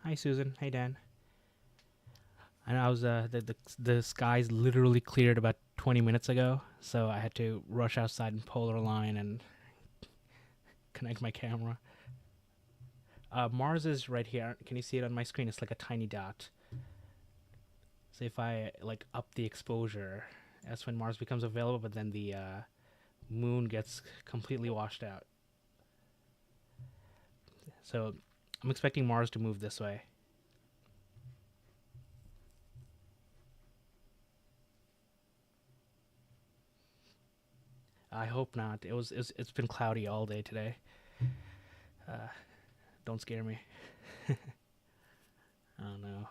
Hi, Susan. Hey, Dan. I know I was the skies literally cleared about 20 minutes ago, so I had to rush outside and polar line and connect my camera. Mars is right here. Can you see it on my screen? It's like a tiny dot. So if I like up the exposure, that's when Mars becomes available. But then the moon gets completely washed out. So I'm expecting Mars to move this way. I hope not. It's been cloudy all day today. Uh, don't scare me. Oh no.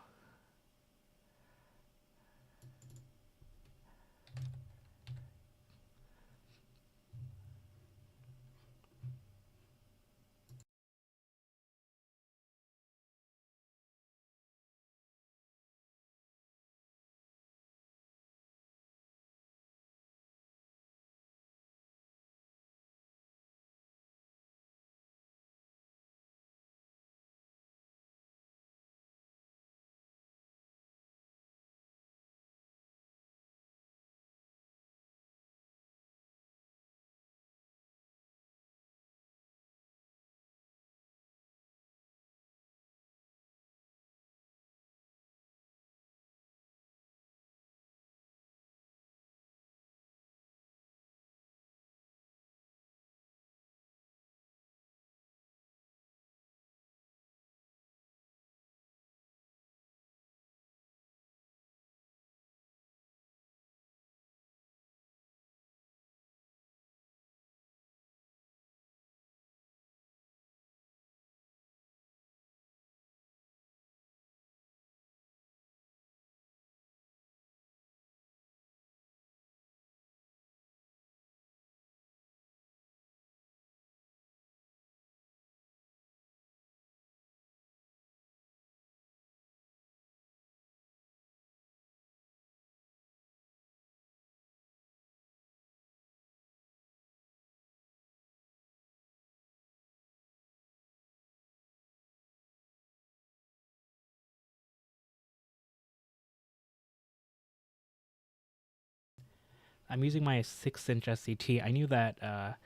I'm using my 6-inch SCT. I knew that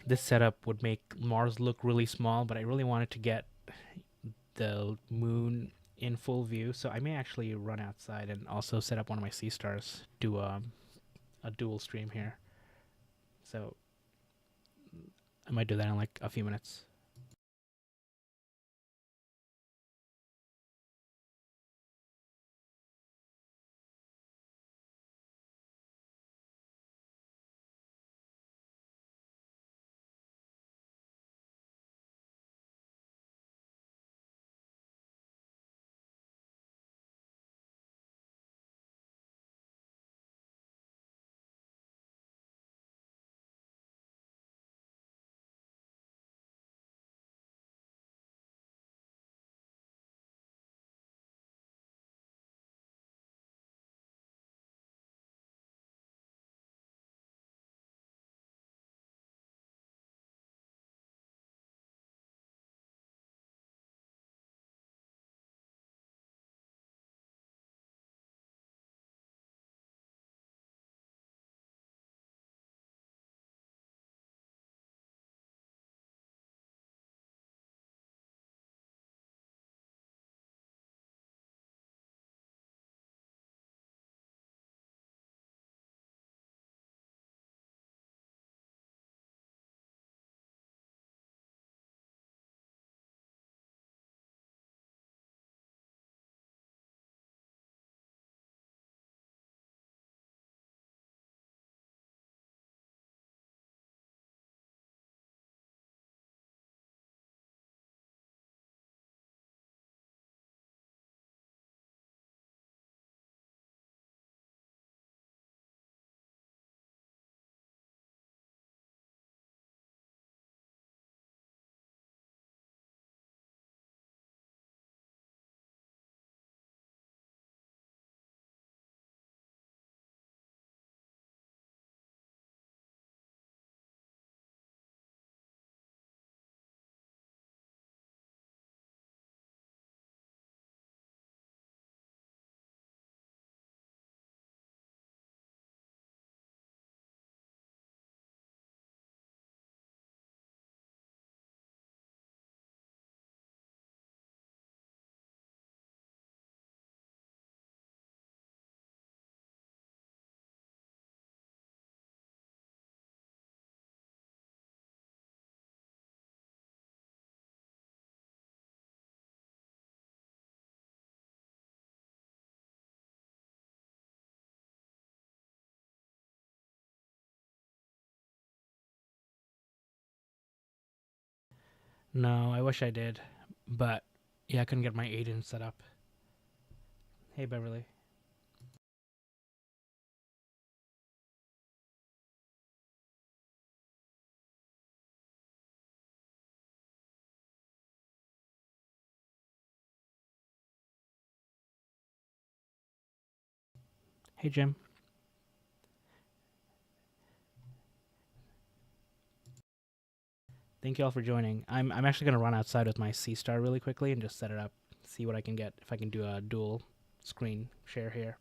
this setup would make Mars look really small, but I really wanted to get the moon in full view, so I may actually run outside and also set up one of my sea stars, do a dual stream here. So I might do that in like a few minutes. No, I wish I did, but yeah, I couldn't get my agent set up. Hey, Beverly. Hey, Jim. Thank you all for joining. I'm actually gonna run outside with my C Star really quickly and just set it up. See what I can get if I can do a dual screen share here.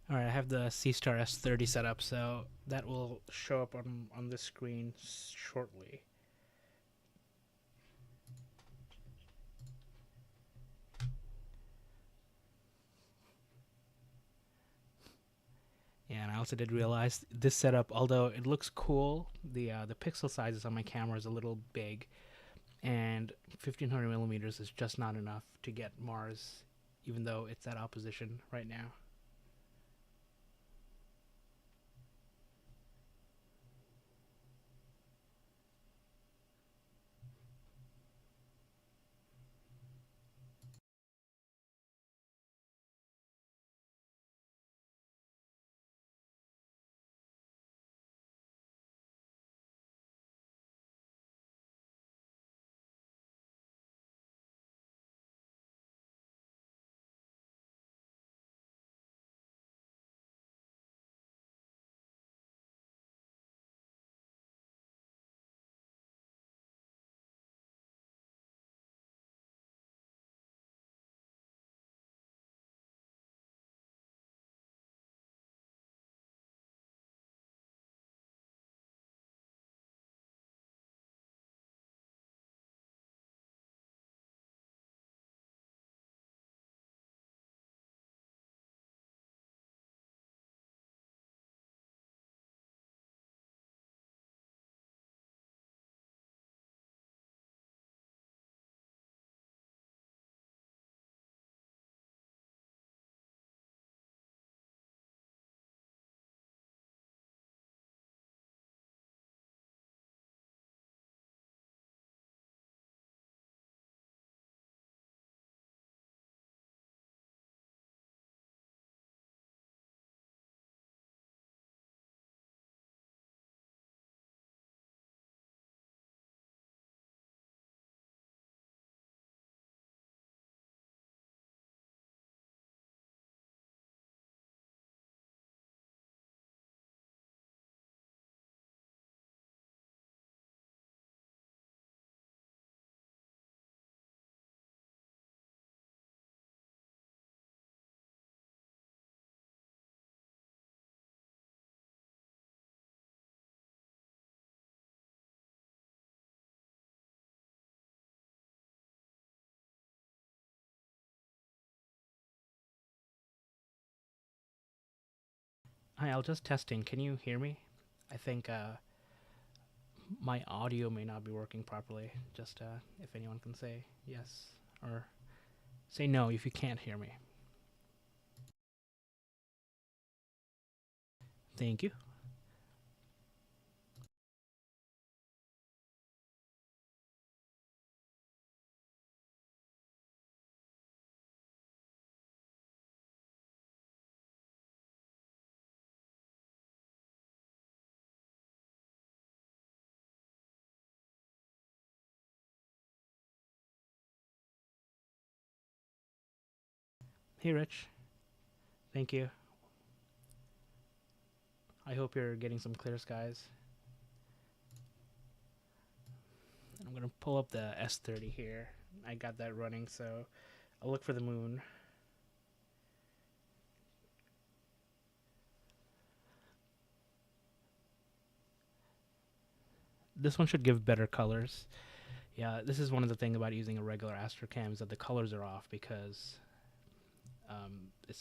All right, I have the C-Star S30 set up, so that will show up on the screen shortly. Yeah, and I also did realize this setup, although it looks cool, the pixel sizes on my camera is a little big, and 1500 millimeters is just not enough to get Mars, even though it's at opposition right now. Hi, I'll just testing. Can you hear me? I think my audio may not be working properly. Just if anyone can say yes or say no if you can't hear me. Thank you. Hey, Rich. Thank you. I hope you're getting some clear skies. I'm gonna pull up the S30 here. I got that running, so I'll look for the moon. This one should give better colors. Yeah, this is one of the things about using a regular Astrocam is that the colors are off because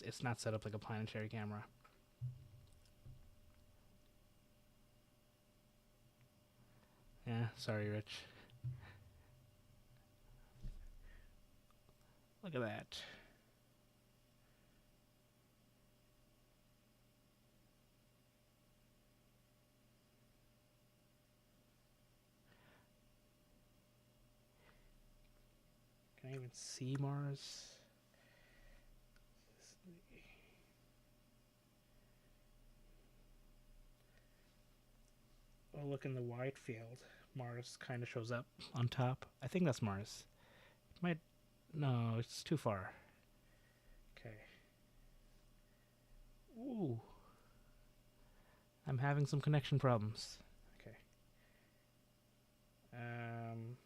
it's not set up like a planetary camera. Yeah, sorry, Rich. Look at that. Can I even see Mars? Oh, look in the wide field. Mars kind of shows up on top. I think that's Mars. It might. No, it's too far. Okay. Ooh. I'm having some connection problems. Okay. Um.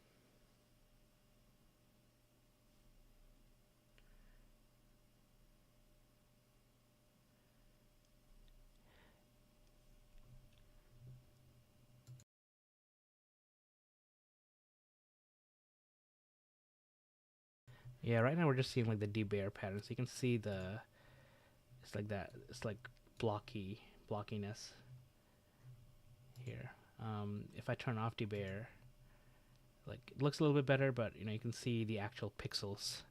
Yeah, right now we're just seeing like the debear pattern. So you can see it's like that. It's like blockiness here. If I turn off debear, like it looks a little bit better, but you can see the actual pixels.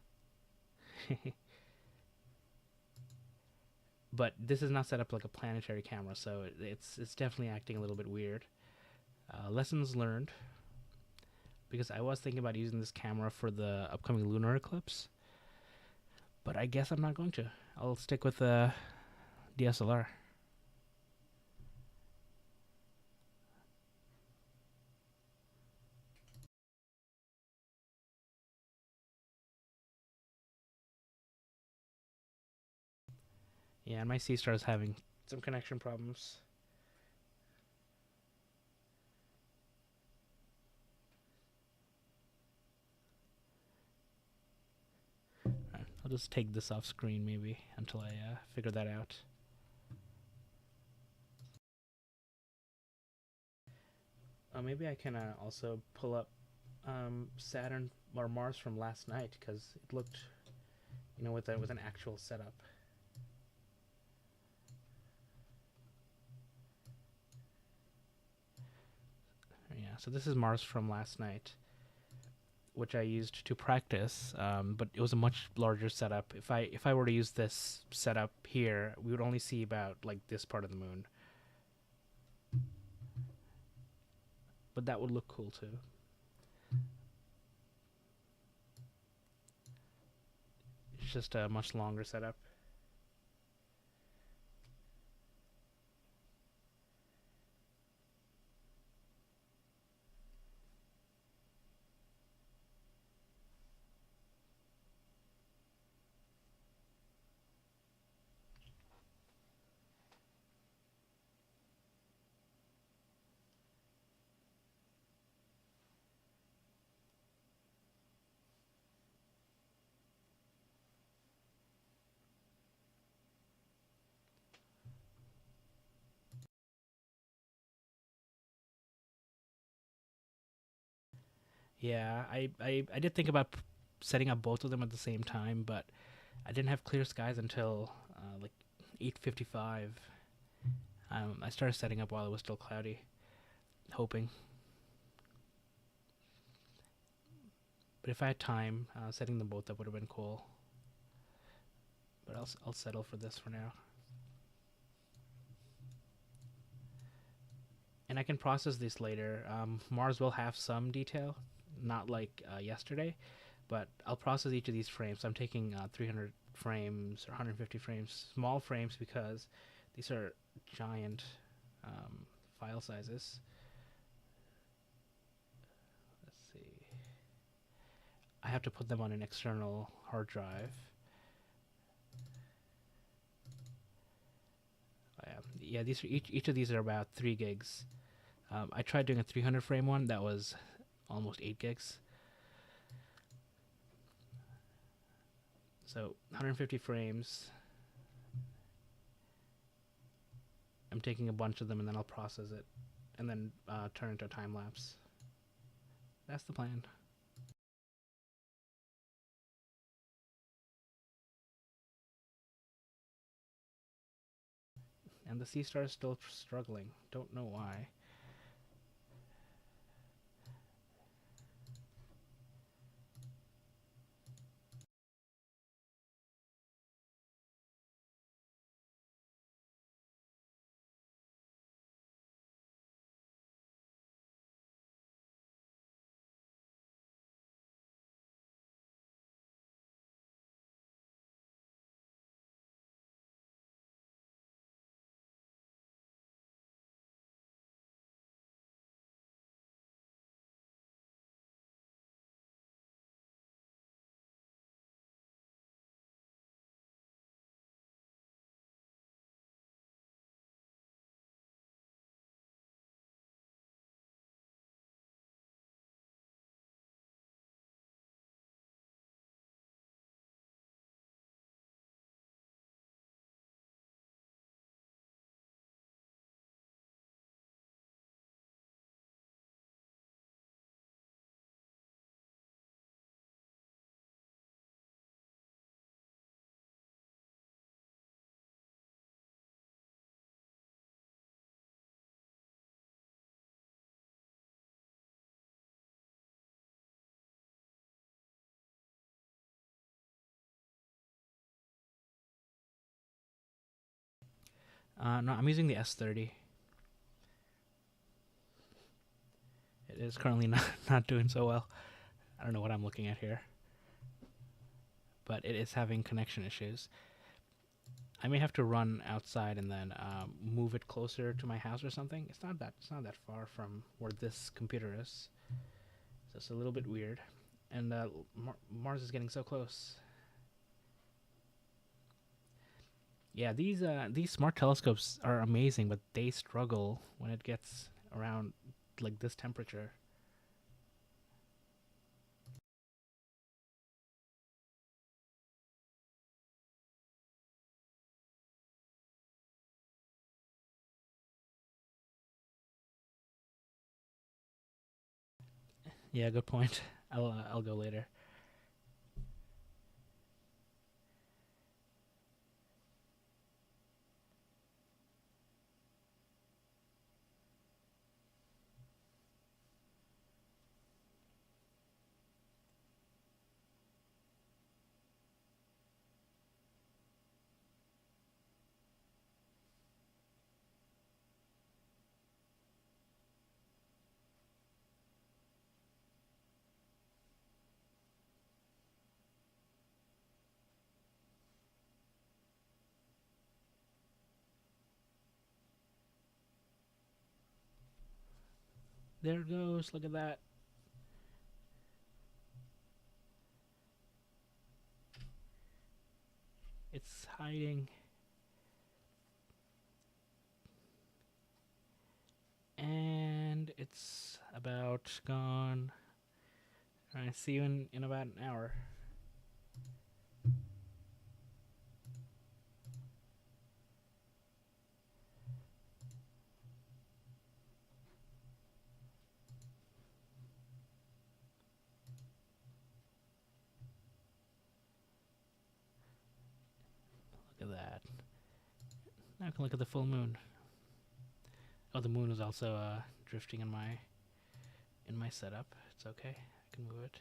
But this is not set up like a planetary camera, so it's definitely acting a little bit weird. Lessons learned, because I was thinking about using this camera for the upcoming lunar eclipse, but I guess I'm not going to. I'll stick with the DSLR. Yeah, and my C-Star is having some connection problems. Right, I'll just take this off screen maybe until I figure that out. Maybe I can also pull up Saturn or Mars from last night, because it looked, with an actual setup. Yeah, so this is Mars from last night, which I used to practice, but it was a much larger setup. If I were to use this setup here, we would only see about like this part of the moon, but that would look cool too. It's just a much longer setup. Yeah, I did think about setting up both of them at the same time, but I didn't have clear skies until like 8:55. I started setting up while it was still cloudy, hoping. But if I had time, setting them both up would have been cool. But I'll settle for this for now. And I can process this later. Mars will have some detail, not like yesterday, but I'll process each of these frames. So I'm taking 300 frames or 150 frames, small frames, because these are giant file sizes. Let's see. I have to put them on an external hard drive. Yeah, these are each of these are about 3 gigs. I tried doing a 300 frame one that was almost 8 gigs. So 150 frames. I'm taking a bunch of them and then I'll process it and then turn it into a time lapse. That's the plan. And the C-Star is still struggling. Don't know why. No, I'm using the S30. It is currently not doing so well. I don't know what I'm looking at here, but it is having connection issues. I may have to run outside and then move it closer to my house or something. It's not that far from where this computer is, so it's a little bit weird. And Mars is getting so close. Yeah, these smart telescopes are amazing, but they struggle when it gets around like this temperature. Yeah, good point. I'll go later. There it goes. Look at that. It's hiding. And it's about gone. Alright, see you in about an hour. Look at that. Now I can look at the full moon. Oh, the moon is also drifting in my setup. It's okay. I can move it.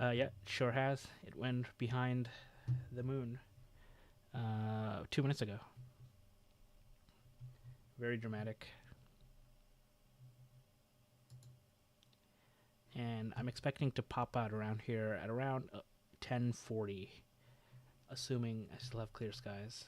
Yeah, sure has. It went behind the moon 2 minutes ago. Very dramatic. And I'm expecting to pop out around here at around 10:40, assuming I still have clear skies.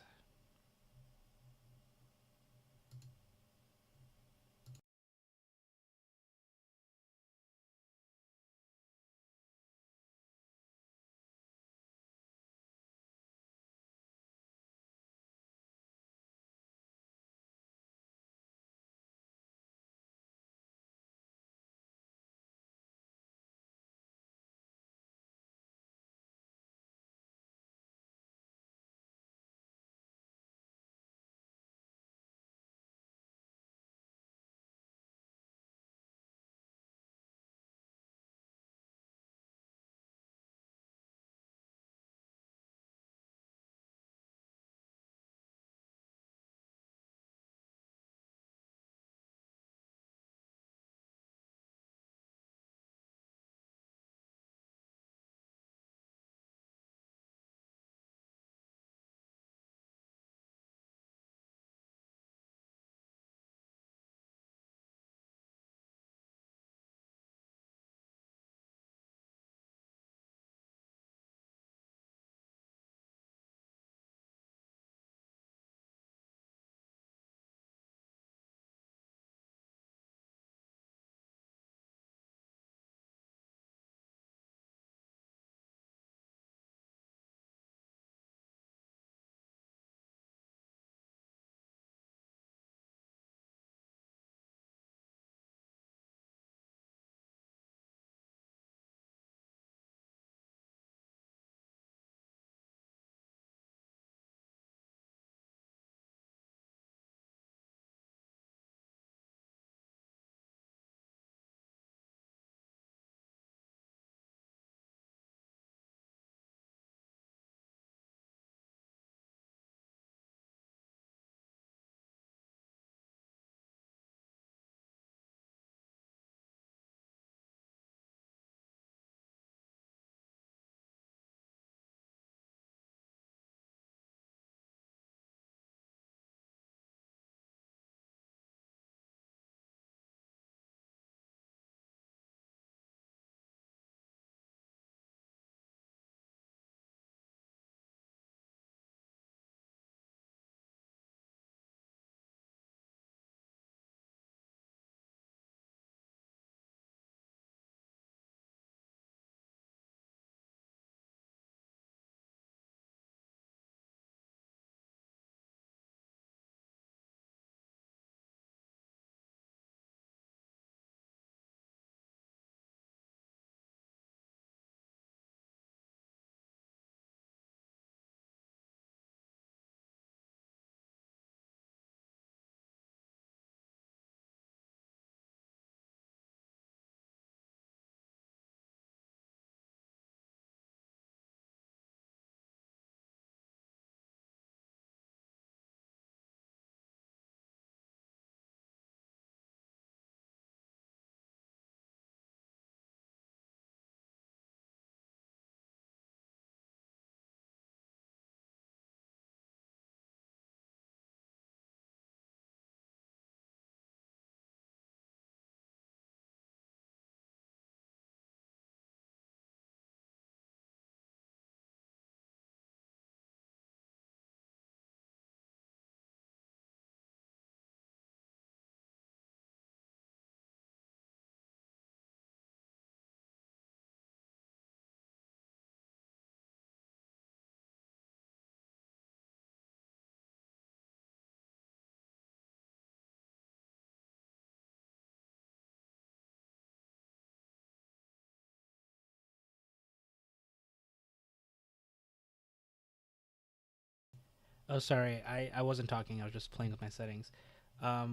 Oh, sorry, I wasn't talking. I was just playing with my settings. Let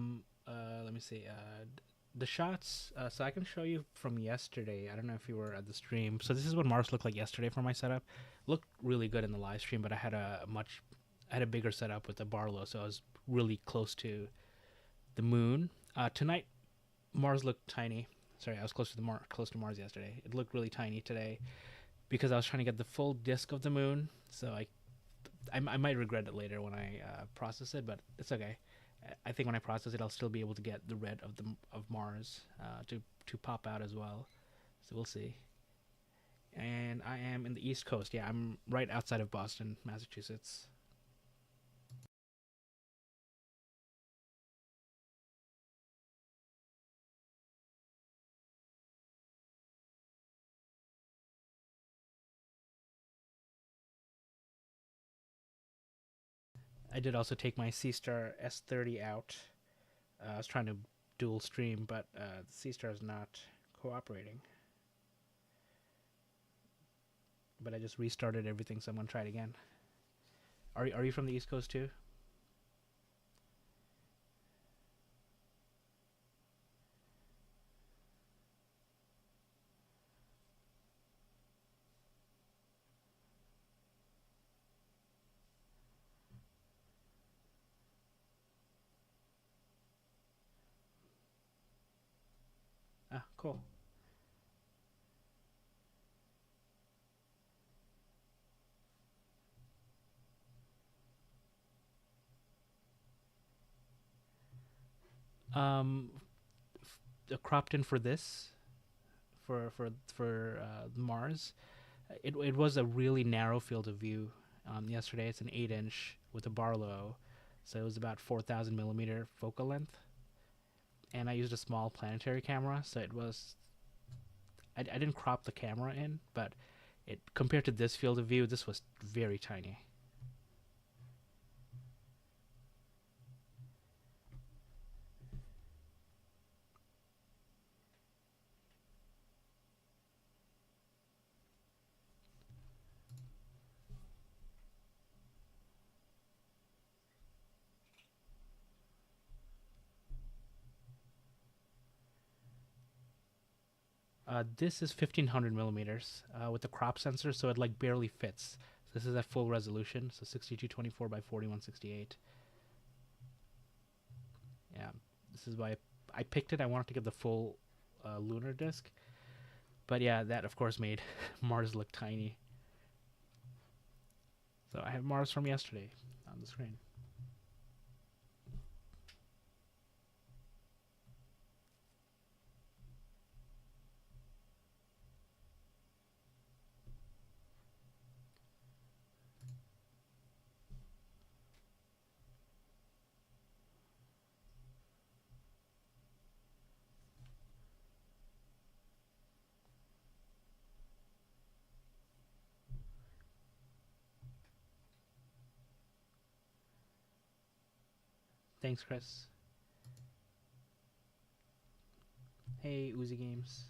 me see. The shots. So I can show you from yesterday. I don't know if you were at the stream. So this is what Mars looked like yesterday for my setup. Looked really good in the live stream, but I had a bigger setup with the Barlow, so I was really close to the moon. Tonight, Mars looked tiny. Sorry, I was close to Mars yesterday. It looked really tiny today because I was trying to get the full disk of the moon. So I might regret it later when I process it, but it's okay. I think when I process it, I'll still be able to get the red of Mars to pop out as well. So we'll see. And I am in the East Coast. Yeah, I'm right outside of Boston, Massachusetts. I did also take my C-Star S30 out. I was trying to dual stream, but the C-Star is not cooperating. But I just restarted everything, so I'm gonna try it again. Are you from the East Coast too? Ah, cool. Um, Cropped in for this for Mars. It was a really narrow field of view. Yesterday, it's an 8-inch with a Barlow, so it was about 4,000 millimeter focal length. And I used a small planetary camera, so it was. I didn't crop the camera in, but it compared to this field of view, this was very tiny. This is 1500 millimeters with the crop sensor, so it like barely fits. This is at full resolution, so 6224 by 4168. Yeah, this is why I picked it. I wanted to get the full lunar disk, but yeah, that of course made Mars look tiny. So I have Mars from yesterday on the screen. Thanks, Chris. Hey, Uzi Games.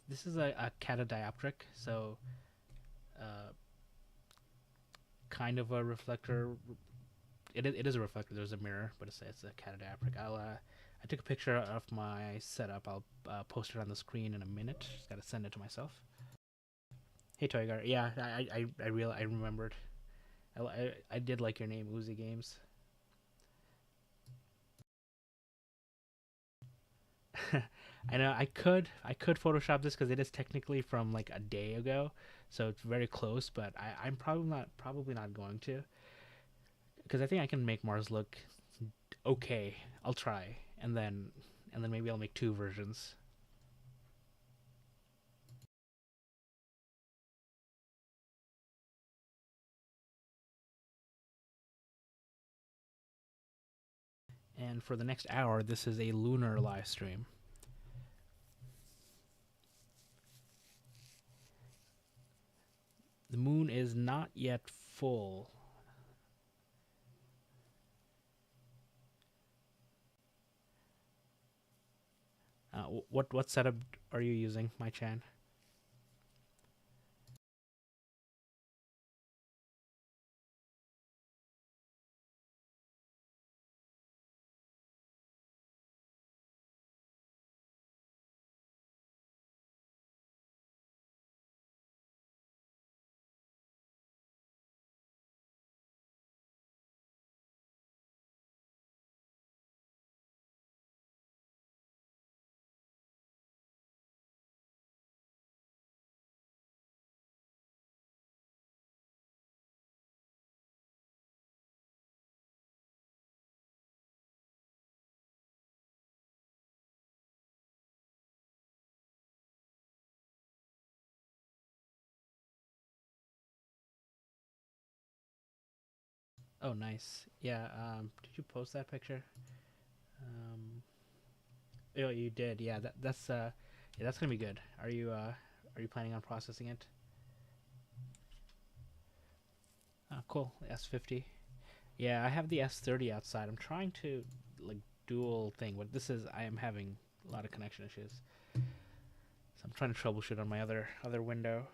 This is a catadioptric, so uh, kind of a reflector. It is a reflector. There's a mirror, but it's a catadioptric. I took a picture of my setup. I'll post it on the screen in a minute. Just gotta send it to myself. Hey, Toygar. Yeah, I remembered. I did like your name, Uzi Games. I know I could Photoshop this because it is technically from like a day ago, so it's very close. But I'm probably not going to because I think I can make Mars look okay. I'll try, and then maybe I'll make two versions. And for the next hour, this is a lunar live stream. The moon is not yet full. What setup are you using, my Chan? Oh, nice. Yeah. Did you post that picture? Um, oh, you did. Yeah. Yeah, that's gonna be good. Are you planning on processing it? Oh, cool. S50. Yeah, I have the S30 outside. I'm trying to like dual thing. What this is, I am having a lot of connection issues. So I'm trying to troubleshoot on my other window.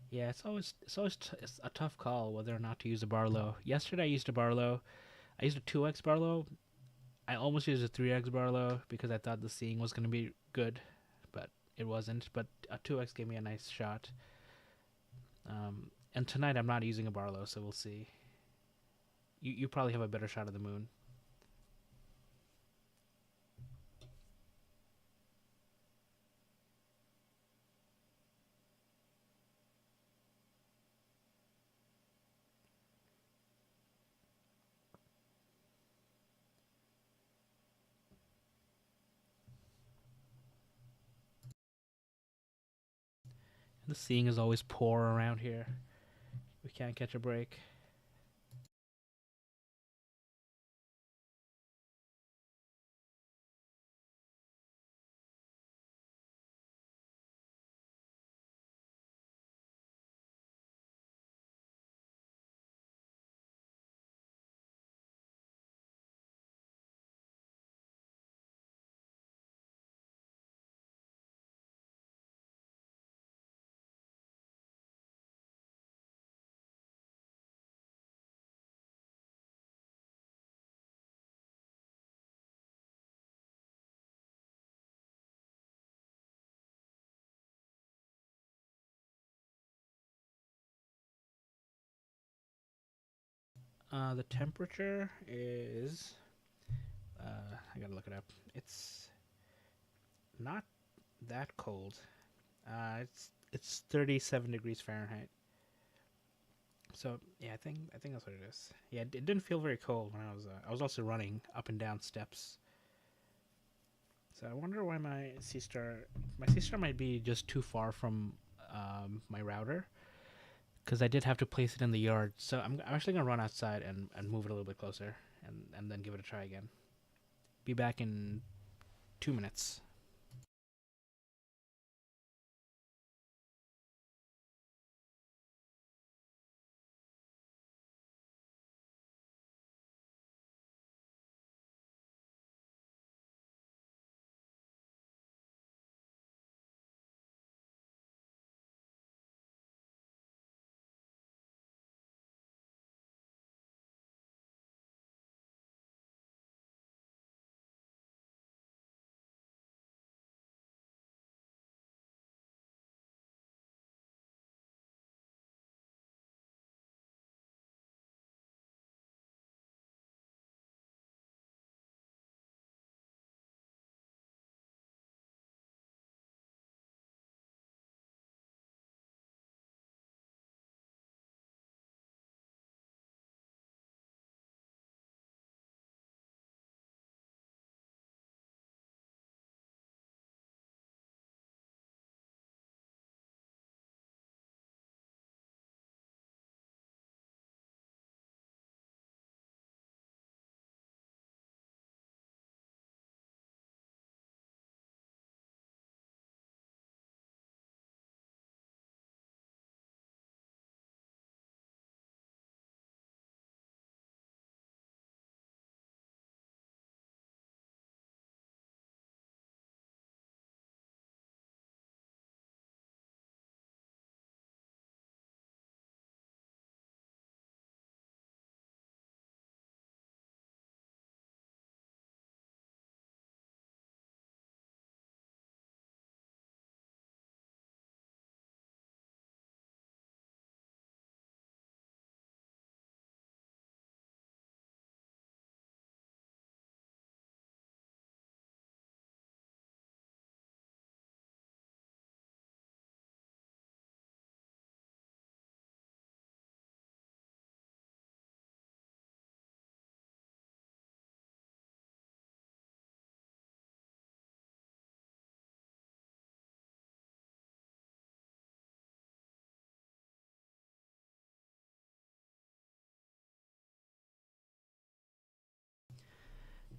Yeah, it's a tough call whether or not to use a Barlow. Yesterday I used a Barlow. I used a 2x Barlow. I almost used a 3x Barlow because I thought the seeing was going to be good, but it wasn't. But a 2x gave me a nice shot. And tonight I'm not using a Barlow, so we'll see. You probably have a better shot of the moon. The seeing is always poor around here. We can't catch a break. The temperature is. I gotta look it up. It's not that cold. It's 37 degrees Fahrenheit. So yeah, I think that's what it is. Yeah, it didn't feel very cold when I was also running up and down steps. So I wonder why my C star might be just too far from my router because I did have to place it in the yard. So I'm actually gonna run outside and move it a little bit closer and then give it a try again. Be back in 2 minutes.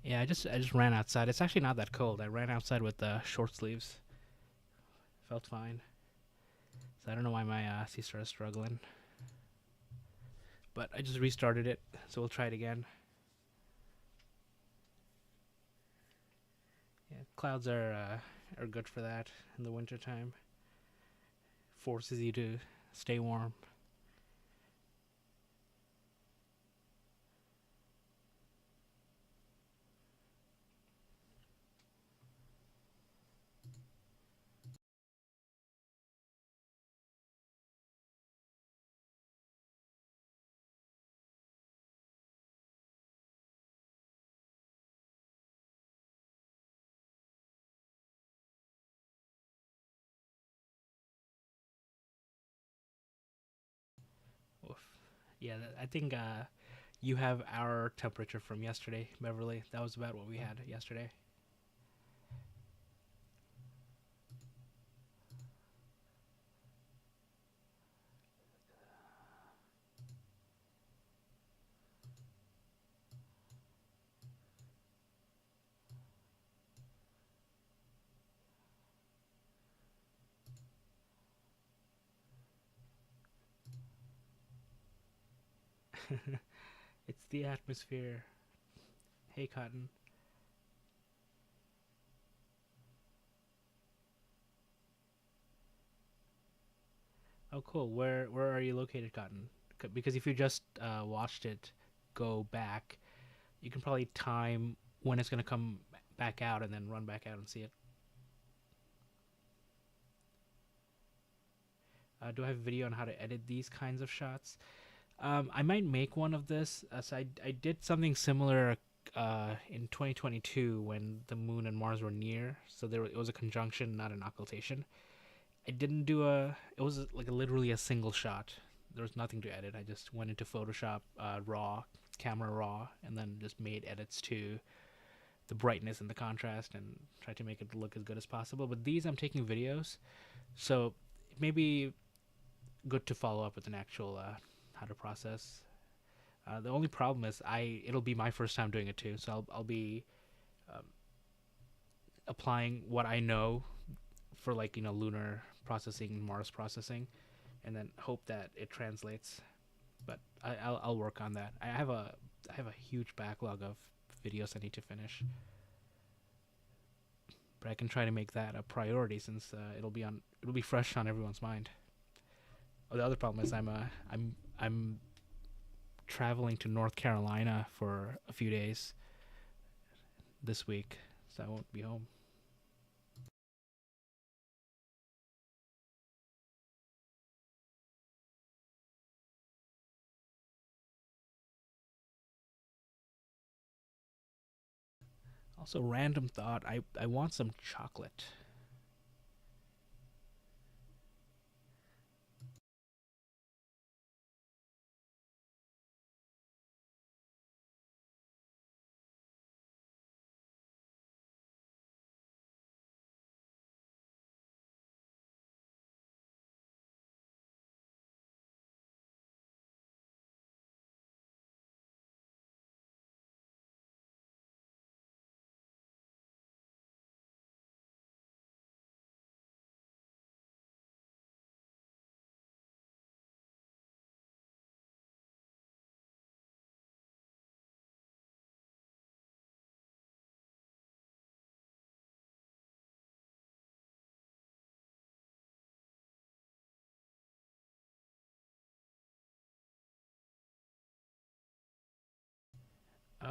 Yeah, I just ran outside. It's actually not that cold. I ran outside with short sleeves. Felt fine. So I don't know why my C star is struggling. But I just restarted it, so we'll try it again. Yeah, clouds are good for that in the wintertime. Forces you to stay warm. Oof. Yeah, I think you have our temperature from yesterday, Beverly. That was about what we had yesterday. It's the atmosphere. Hey, Cotton. Oh, cool. Where are you located, Cotton? Because if you just watched it go back, you can probably time when it's gonna come back out and then run back out and see it. Do I have a video on how to edit these kinds of shots? I might make one of this. So I did something similar in 2022 when the moon and Mars were near. So it was a conjunction, not an occultation. I didn't do it was like literally a single shot. There was nothing to edit. I just went into Photoshop, raw, camera raw, and then just made edits to the brightness and the contrast and tried to make it look as good as possible. But these I'm taking videos, so it may be good to follow up with an actual how to process. The only problem is it'll be my first time doing it too, so I'll be um, applying what I know for like lunar processing, Mars processing, and then hope that it translates. But I'll work on that. I have a huge backlog of videos I need to finish, but I can try to make that a priority since it'll be fresh on everyone's mind. Oh, the other problem is I'm traveling to North Carolina for a few days this week, so I won't be home. Also, random thought. I want some chocolate.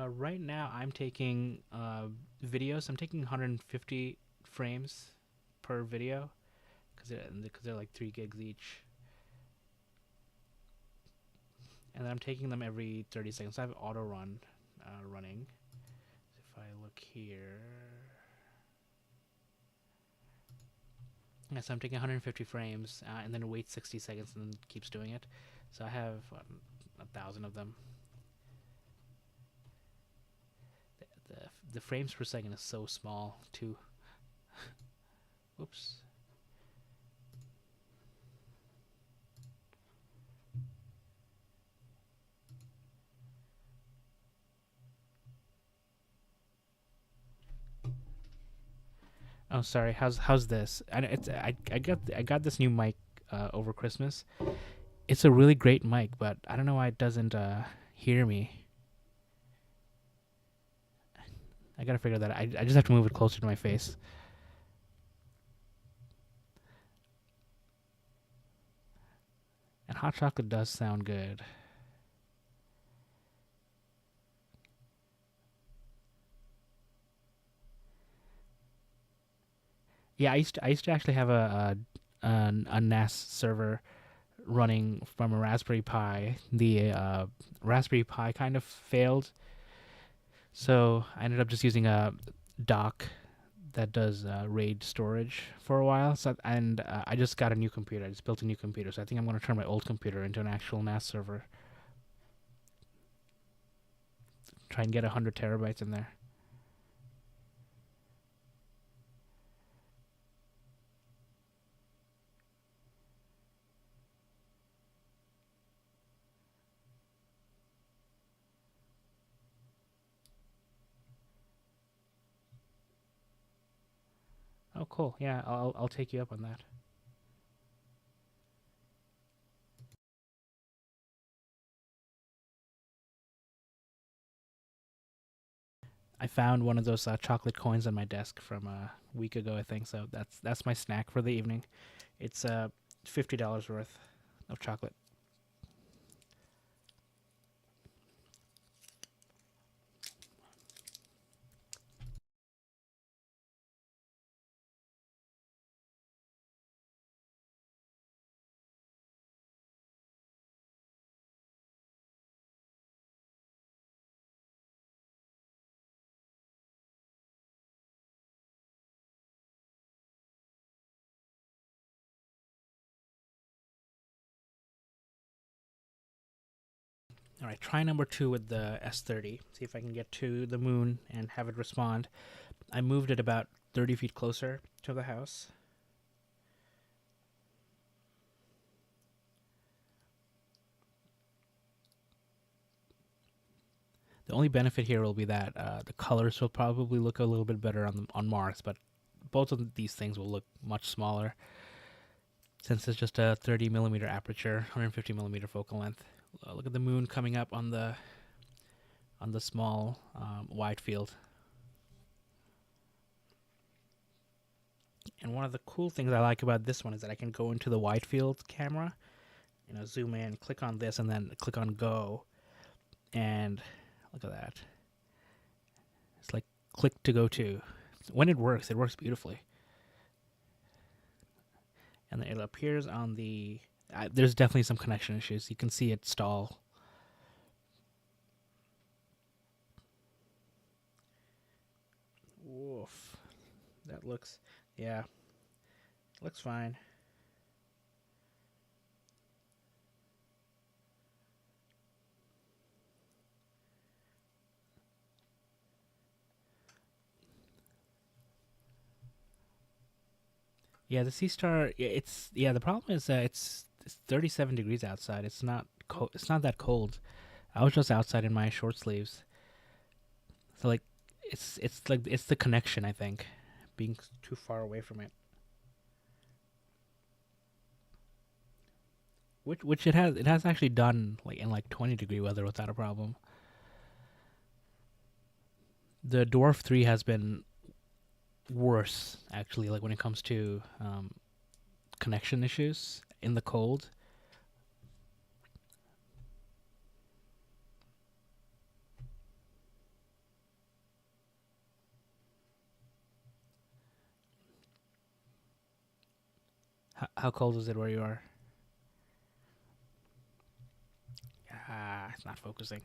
Right now, I'm taking videos. I'm taking 150 frames per video because they're like 3 gigs each, and then I'm taking them every 30 seconds. I have auto run running. If I look here, yeah, so I'm taking 150 frames and then wait 60 seconds and then keeps doing it. So I have 1,000 of them. The frames per second is so small too. Whoops. Oh, sorry. How's this? I got this new mic over Christmas. It's a really great mic, but I don't know why it doesn't hear me. I gotta figure that out. I just have to move it closer to my face. And hot chocolate does sound good. Yeah, I used to actually have a NAS server running from a Raspberry Pi. The Raspberry Pi kind of failed, so I ended up just using a dock that does RAID storage for a while. So and I just got a new computer. I just built a new computer, so I think I'm going to turn my old computer into an actual NAS server. Try and get 100 terabytes in there. Oh, cool. Yeah, I'll take you up on that. I found one of those chocolate coins on my desk from a week ago, I think. So that's my snack for the evening. It's $50 worth of chocolate. All right, try number two with the S30. See if I can get to the moon and have it respond. I moved it about 30 feet closer to the house. The only benefit here will be that the colors will probably look a little bit better on Mars, but both of these things will look much smaller since it's just a 30 millimeter aperture, 150 millimeter focal length. Look at the moon coming up on the small wide field. And one of the cool things I like about this one is that I can go into the wide field camera, zoom in, click on this, and then click on go, and look at that. It's like click to go to. When it works beautifully. And it appears on the. There's definitely some connection issues. You can see it stall. Woof. That looks. Yeah. Looks fine. Yeah, the Sea Star. It's the problem is it's 37 degrees outside. It's not cold. It's not that cold. I was just outside in my short sleeves. So like, it's the connection. I think being too far away from it. Which it has actually done like in like 20-degree weather without a problem. The Dwarf 3 has been worse actually. Like when it comes to connection issues in the cold. How cold is it where you are? Ah, it's not focusing.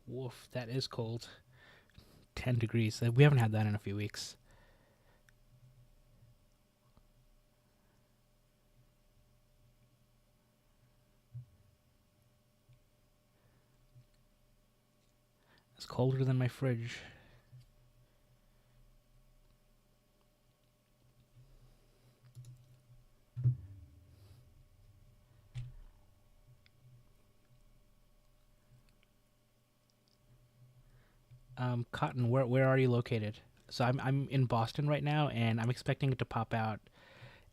Woof, that is cold. 10 degrees. We haven't had that in a few weeks. It's colder than my fridge. Cotton, where are you located? So I'm in Boston right now, and I'm expecting it to pop out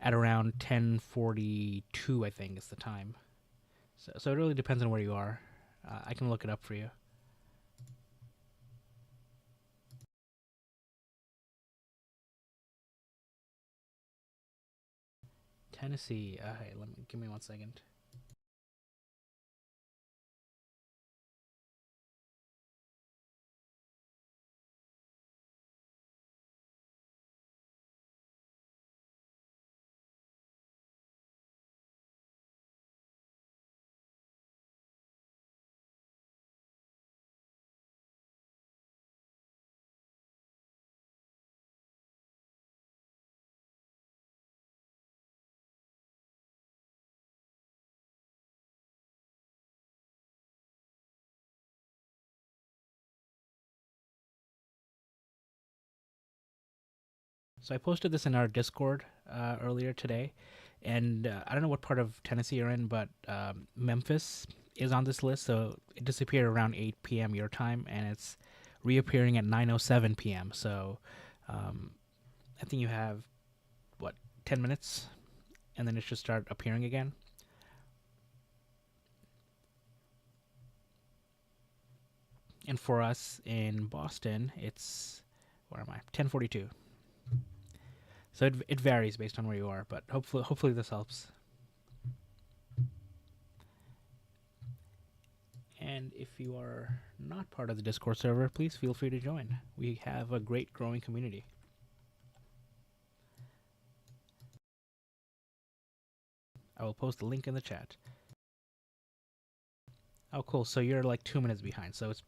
at around 10:42. I think is the time. So it really depends on where you are. I can look it up for you. Tennessee. Hey, give me 1 second. So I posted this in our Discord earlier today, and I don't know what part of Tennessee you're in, but Memphis is on this list. So it disappeared around 8 p.m. your time, and it's reappearing at 9:07 p.m. So I think you have what 10 minutes, and then it should start appearing again. And for us in Boston, it's where am I? 10:42. So it varies based on where you are, but hopefully this helps. And if you are not part of the Discord server, please feel free to join. We have a great growing community. I will post the link in the chat. Oh, cool. So you're like 2 minutes behind. So it's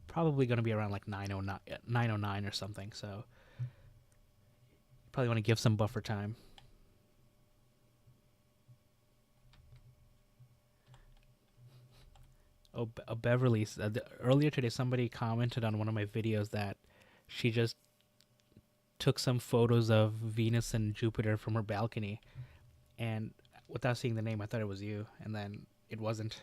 probably going to be around like 9:09 or something. So you probably want to give some buffer time. Oh, Beverly, earlier today somebody commented on one of my videos that she just took some photos of Venus and Jupiter from her balcony, and without seeing the name, I thought it was you, and then it wasn't.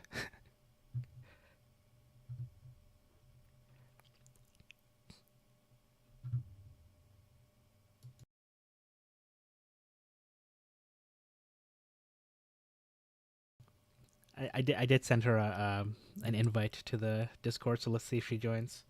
I did send her an invite to the Discord, so let's see if she joins.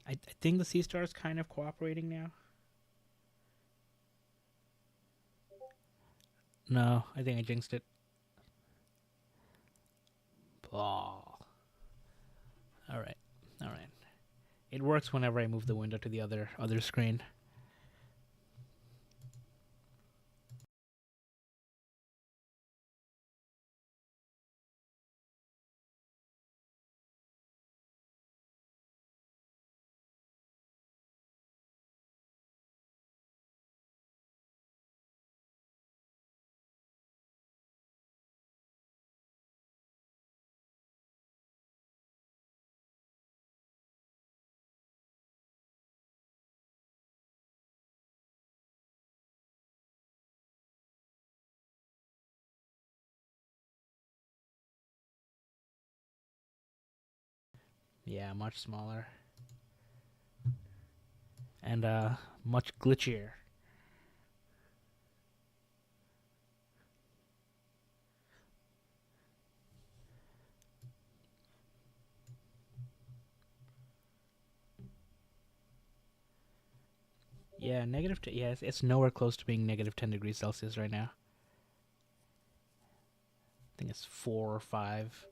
I think the Sea Star is kind of cooperating now. No, I think I jinxed it. Oh. It works whenever I move the window to the other screen. Yeah, much smaller. And much glitchier. Yeah, yeah, it's nowhere close to being negative 10 degrees Celsius right now. I think it's 4 or 5.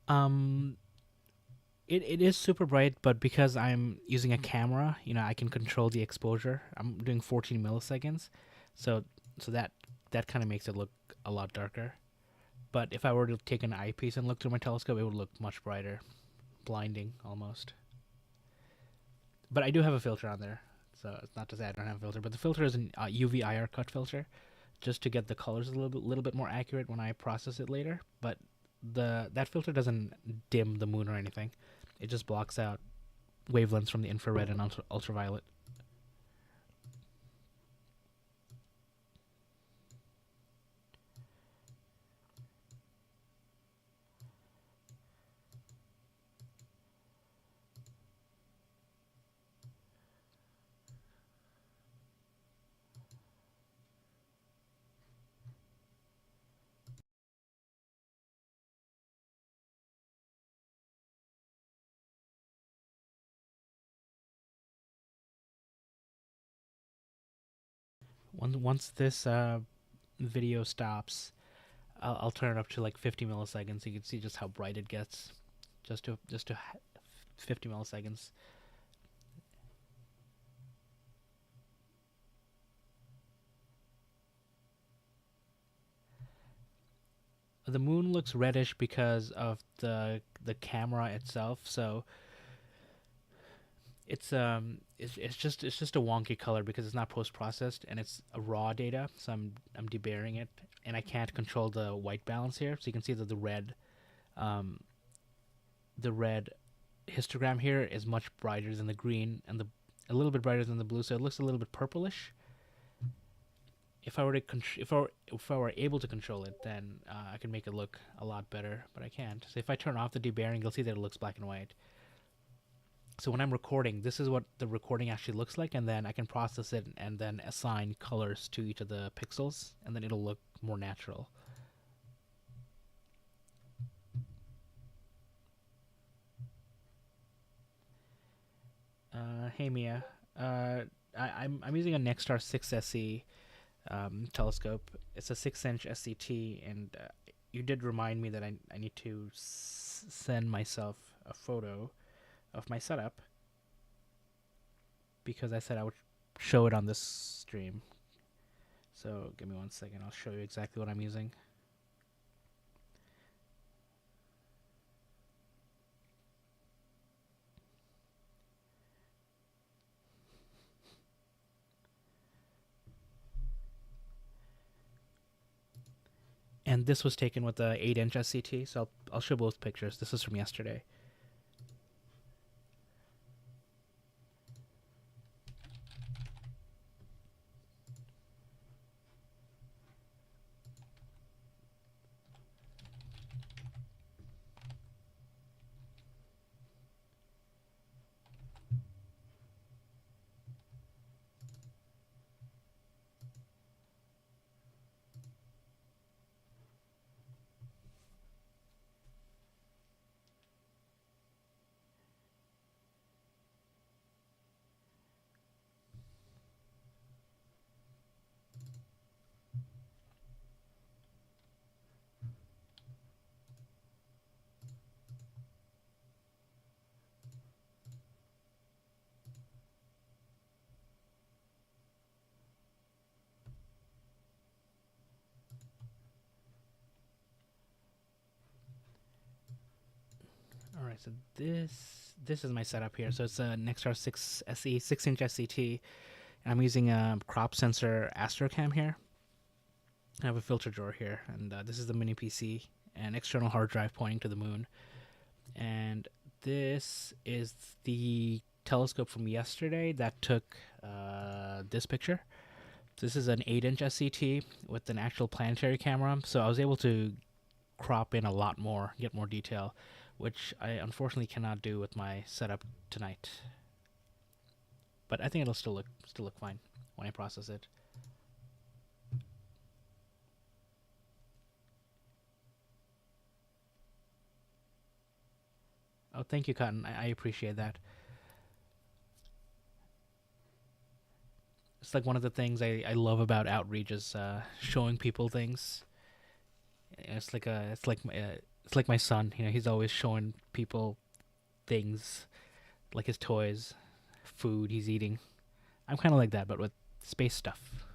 Um, it is super bright, but because I'm using a camera, I can control the exposure. I'm doing 14 milliseconds, so that kind of makes it look a lot darker. But if I were to take an eyepiece and look through my telescope, it would look much brighter, blinding almost. But I do have a filter on there, so it's not to say I don't have a filter. But the filter is an UV IR cut filter, just to get the colors a little bit more accurate when I process it later. But that filter doesn't dim the moon or anything. It just blocks out wavelengths from the infrared and ultraviolet. Once this video stops, I'll turn it up to like 50 milliseconds. So you can see just how bright it gets, just to 50 milliseconds. The moon looks reddish because of the camera itself. So it's just a wonky color because it's not post processed and it's a raw data. So I'm debayering it, and I can't control the white balance here. So you can see that um, the red histogram here is much brighter than the green, and a little bit brighter than the blue. So it looks a little bit purplish. If I were to if I were able to control it, then I could make it look a lot better. But I can't. So if I turn off the debayering, you'll see that it looks black and white. So when I'm recording, this is what the recording actually looks like, and then I can process it and then assign colors to each of the pixels, and then it'll look more natural. Hey Mia, I'm using a NexStar 6SE telescope. It's a 6-inch SCT, and you did remind me that I need to send myself a photo of my setup because I said I would show it on this stream. So give me 1 second. I'll show you exactly what I'm using. And this was taken with the 8-inch SCT, so I'll show both pictures. This is from yesterday. All right, so this is my setup here. So it's a NexStar 6 SE 6-inch SCT, and I'm using a crop sensor Astrocam here. I have a filter drawer here, and this is the mini PC and external hard drive pointing to the moon. And this is the telescope from yesterday that took this picture. So this is an 8-inch SCT with an actual planetary camera, so I was able to crop in a lot more, get more detail, which I unfortunately cannot do with my setup tonight. But I think it'll still look fine when I process it. Oh, thank you, Cotton. I appreciate that. It's like one of the things I love about outreach is showing people things. It's like my son. You know, he's always showing people things, like his toys, food he's eating. I'm kind of like that, but with space stuff.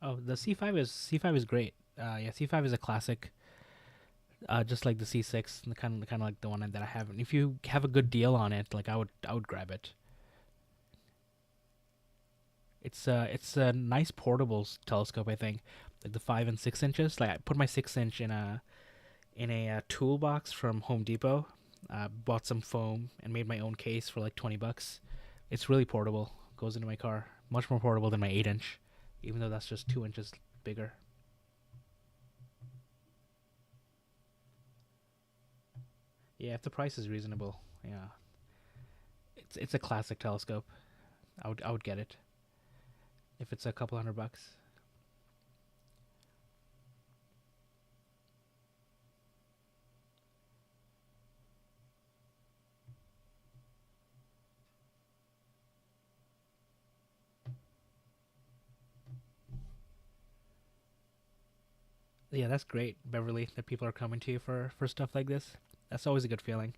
Oh, the C5 is great. Yeah, C5 is a classic. Just like the C6, the kind of like the one that I have. And if you have a good deal on it, like I would grab it. It's a nice portable telescope, I think. Like the 5 and 6 inches. Like I put my 6-inch in a toolbox from Home Depot. Bought some foam and made my own case for like $20. It's really portable. Goes into my car. Much more portable than my 8-inch, even though that's just 2 inches bigger. Yeah, if the price is reasonable, yeah, it's a classic telescope. I would get it if it's a couple $100. Yeah, that's great, Beverly. That people are coming to you for stuff like this. That's always a good feeling.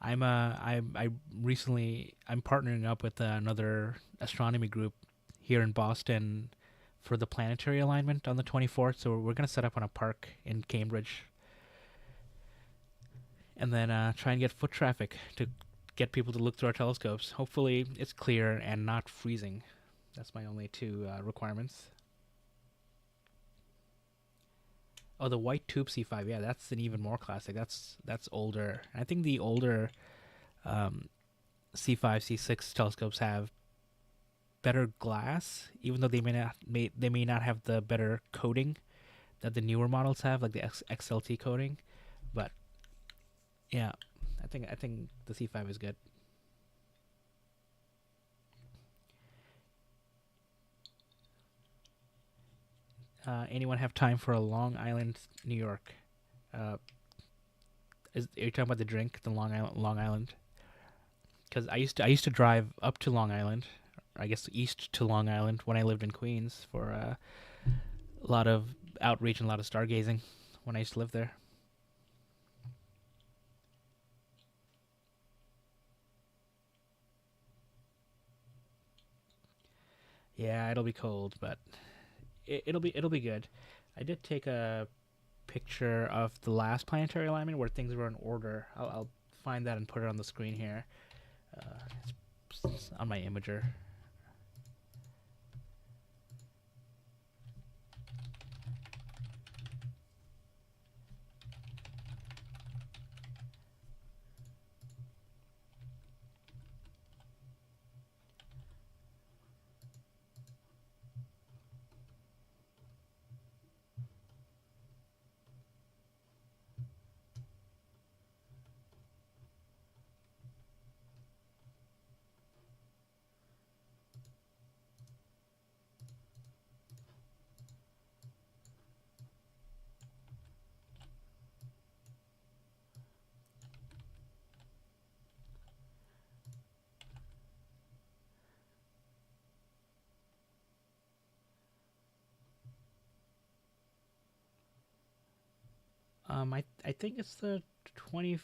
I recently I'm partnering up with another astronomy group here in Boston for the planetary alignment on the 24th. So we're gonna set up on a park in Cambridge, and then try and get foot traffic to get people to look through our telescopes. Hopefully, it's clear and not freezing. That's my only two requirements. Oh, the white tube C5. Yeah, that's an even more classic. That's older. I think the older um, C5, C6 telescopes have better glass, even though they may not have the better coating that the newer models have, like the XLT coating. But yeah, I think the C5 is good. Anyone have time for a Long Island, New York? Uh, are you talking about the drink, the Long Island, Long Island? Because I used to drive up to Long Island, or I guess east to Long Island when I lived in Queens for a lot of outreach and a lot of stargazing when I used to live there. Yeah, it'll be cold, but it'll be good. I did take a picture of the last planetary alignment where things were in order. I'll find that and put it on the screen here. It's on my imager. I think it's the 25th.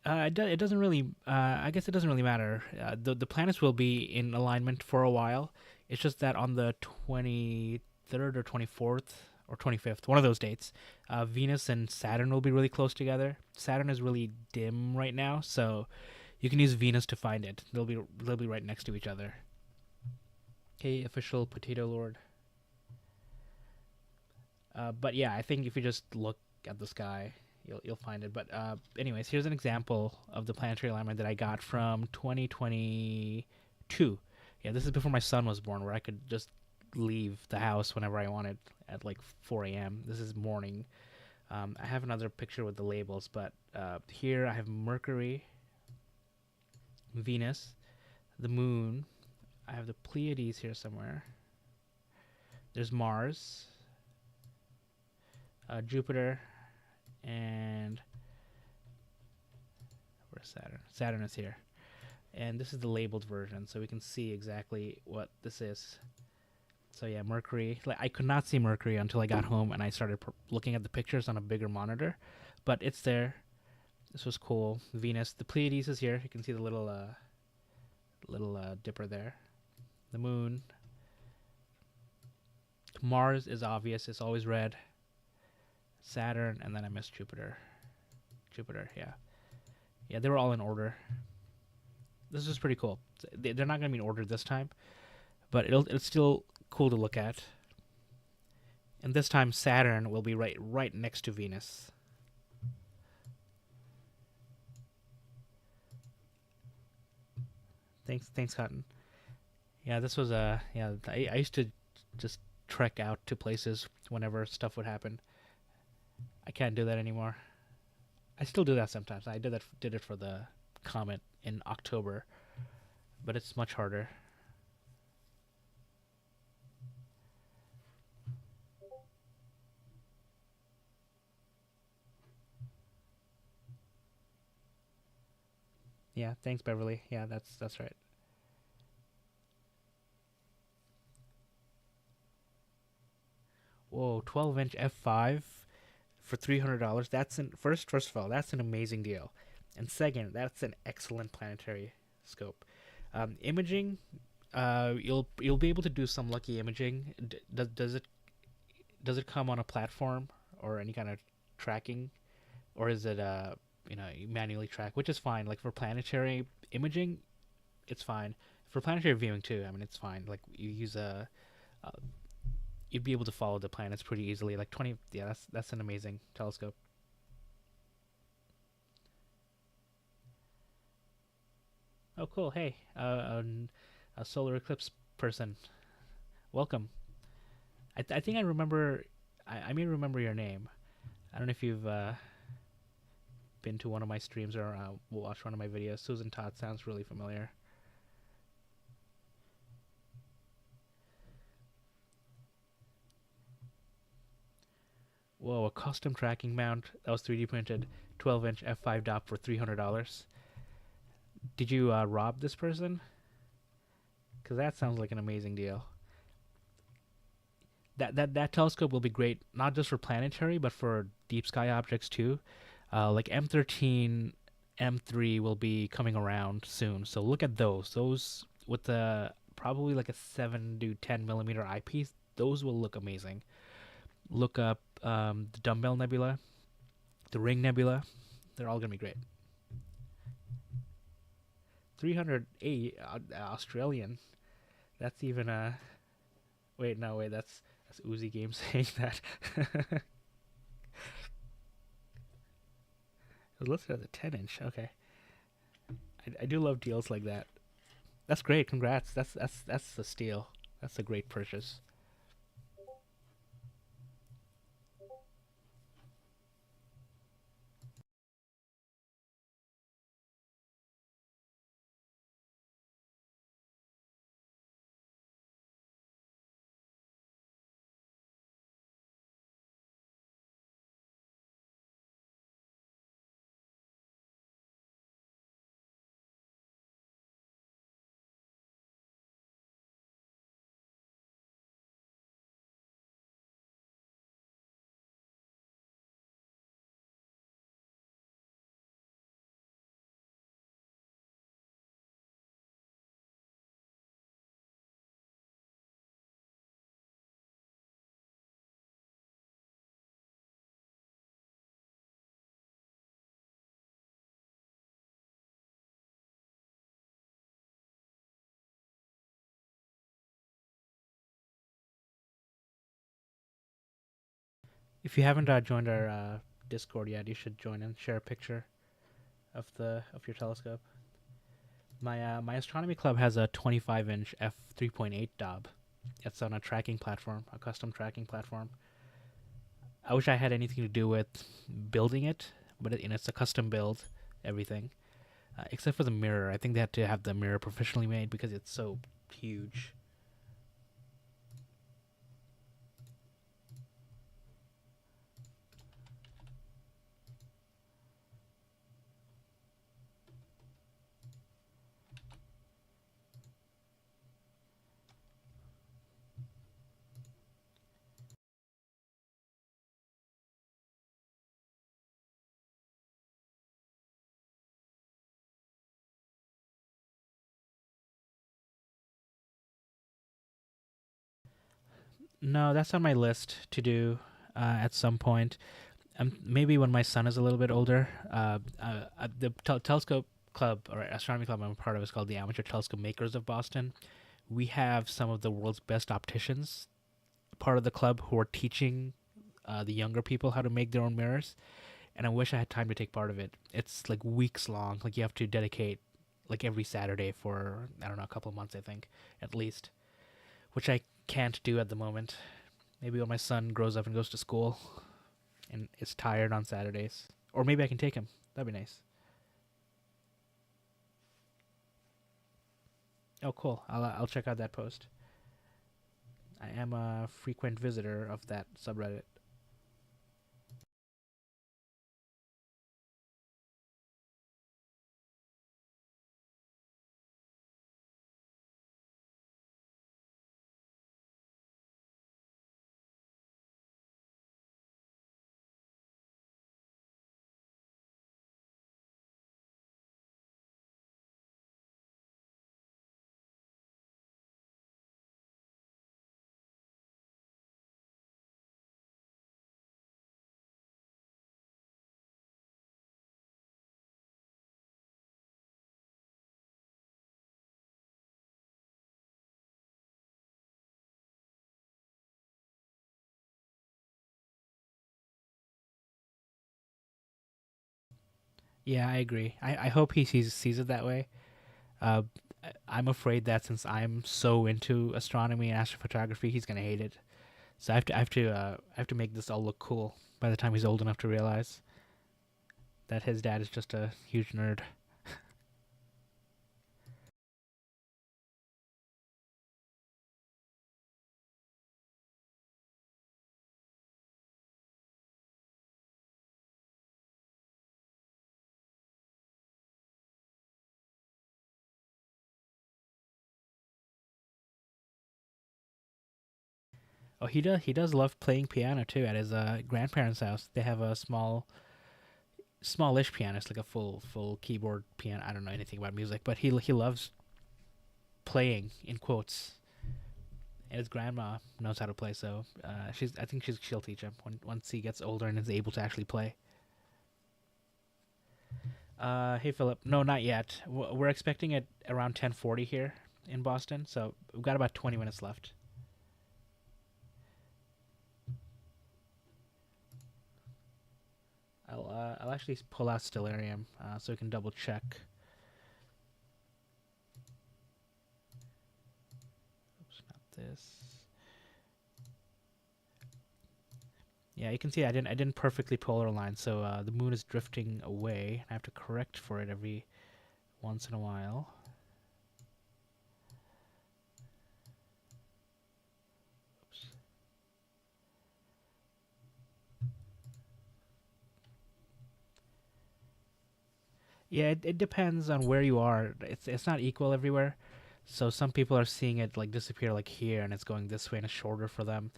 It doesn't really. I guess it doesn't really matter. The planets will be in alignment for a while. It's just that on the 23rd or 24th or 25th, one of those dates, Venus and Saturn will be really close together. Saturn is really dim right now, so you can use Venus to find it. They'll be right next to each other. Okay, official Potato Lord. But yeah, I think if you just look at the sky, you'll find it. But anyways, here's an example of the planetary alignment that I got from 2022. Yeah, this is before my son was born, where I could just leave the house whenever I wanted at like 4 a.m. This is morning. I have another picture with the labels, but here I have Mercury, Venus, the Moon. I have the Pleiades here somewhere. There's Mars, Jupiter, and where's Saturn? Saturn is here. And this is the labeled version, so we can see exactly what this is. So yeah, Mercury. Like, I could not see Mercury until I got home and I started looking at the pictures on a bigger monitor, but it's there. This was cool. Venus, the Pleiades is here. You can see the little dipper there. The Moon. Mars is obvious. It's always red. Saturn, and then I missed Jupiter. Yeah, they were all in order. This is pretty cool. They're not going to be in order this time, but it's still cool to look at. And this time Saturn will be right next to Venus. Thanks, Cotton. Yeah, this was I used to just trek out to places whenever stuff would happen. I can't do that anymore. I still do that sometimes. I did it for the comet in October, but it's much harder. Yeah, thanks, Beverly. Yeah, that's right. Whoa, 12-inch f5 for $300. That's first of all, that's an amazing deal, and second, that's an excellent planetary scope. Imaging, you'll be able to do some lucky imaging. Does it come on a platform or any kind of tracking, or is it you manually track, which is fine. Like for planetary imaging, it's fine. For planetary viewing too, I mean, it's fine. Like you use uh, you'd be able to follow the planets pretty easily. Like 20, yeah, that's an amazing telescope. Oh, cool. Hey, a solar eclipse person. Welcome. I think I remember. I may remember your name. I don't know if you've been to one of my streams or watched one of my videos. Susan Todd sounds really familiar. Whoa, a custom tracking mount that was 3D printed, 12-inch f5 dop for $300. Did you rob this person? Because that sounds like an amazing deal. That telescope will be great not just for planetary but for deep sky objects too. Like M13, M3 will be coming around soon, so look at those. Those with the probably like a 7 to 10 millimeter eyepiece, those will look amazing. Look up the Dumbbell Nebula, the Ring Nebula. They're all gonna be great. 380 Australian. That's even a wait. No, wait. That's Uzi Game saying that. It was listed as a 10-inch. Okay, I do love deals like that. That's great. Congrats. That's a steal. That's a great purchase. If you haven't joined our Discord yet, you should join and share a picture of your telescope. My astronomy club has a 25-inch f3.8 Dob. It's on a tracking platform, a custom tracking platform. I wish I had anything to do with building it, but it's a custom build, everything, except for the mirror. I think they had to have the mirror professionally made because it's so huge. No, that's on my list to do at some point. Maybe when my son is a little bit older. The telescope club or astronomy club I'm a part of is called the Amateur Telescope Makers of Boston. We have some of the world's best opticians part of the club who are teaching the younger people how to make their own mirrors. And I wish I had time to take part of it. It's like weeks long. Like you have to dedicate like every Saturday for I don't know a couple of months I think at least, which I can't do at the moment. Maybe when my son grows up and goes to school and is tired on Saturdays, or maybe I can take him. That'd be nice. Oh, cool. I'll check out that post. I am a frequent visitor of that subreddit. Yeah, I agree. I hope he sees it that way. Uh, I'm afraid that since I'm so into astronomy and astrophotography, he's gonna hate it. So I have to make this all look cool by the time he's old enough to realize that his dad is just a huge nerd. Oh, he does love playing piano too. At his grandparents' house, they have a smallish piano. It's like a full keyboard piano. I don't know anything about music, but he loves playing in quotes And his grandma knows how to play, so I think she'll teach him once he gets older and is able to actually play. Hey Philip, no, not yet. We're expecting it around 10:40 here in Boston, so we've got about 20 minutes left. I'll actually pull out Stellarium so we can double check. Oops, not this. Yeah, you can see I didn't perfectly polar align, so the moon is drifting away. I have to correct for it every once in a while. Oops. Yeah, it depends on where you are. It's not equal everywhere. So some people are seeing it like disappear like here, and it's going this way, and it's shorter for them.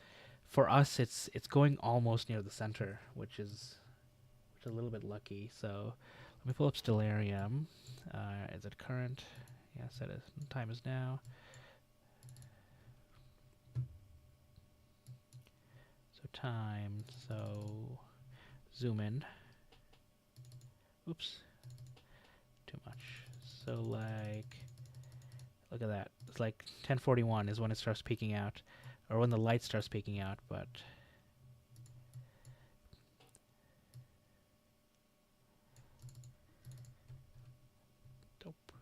For us, it's going almost near the center, which is a little bit lucky. So let me pull up Stellarium. Is it current? Yes, it is. Time is now. So time. So zoom in. Oops. Too much. So like, look at that. It's like 10:41 is when it starts peeking out, or when the light starts peeking out. But dope.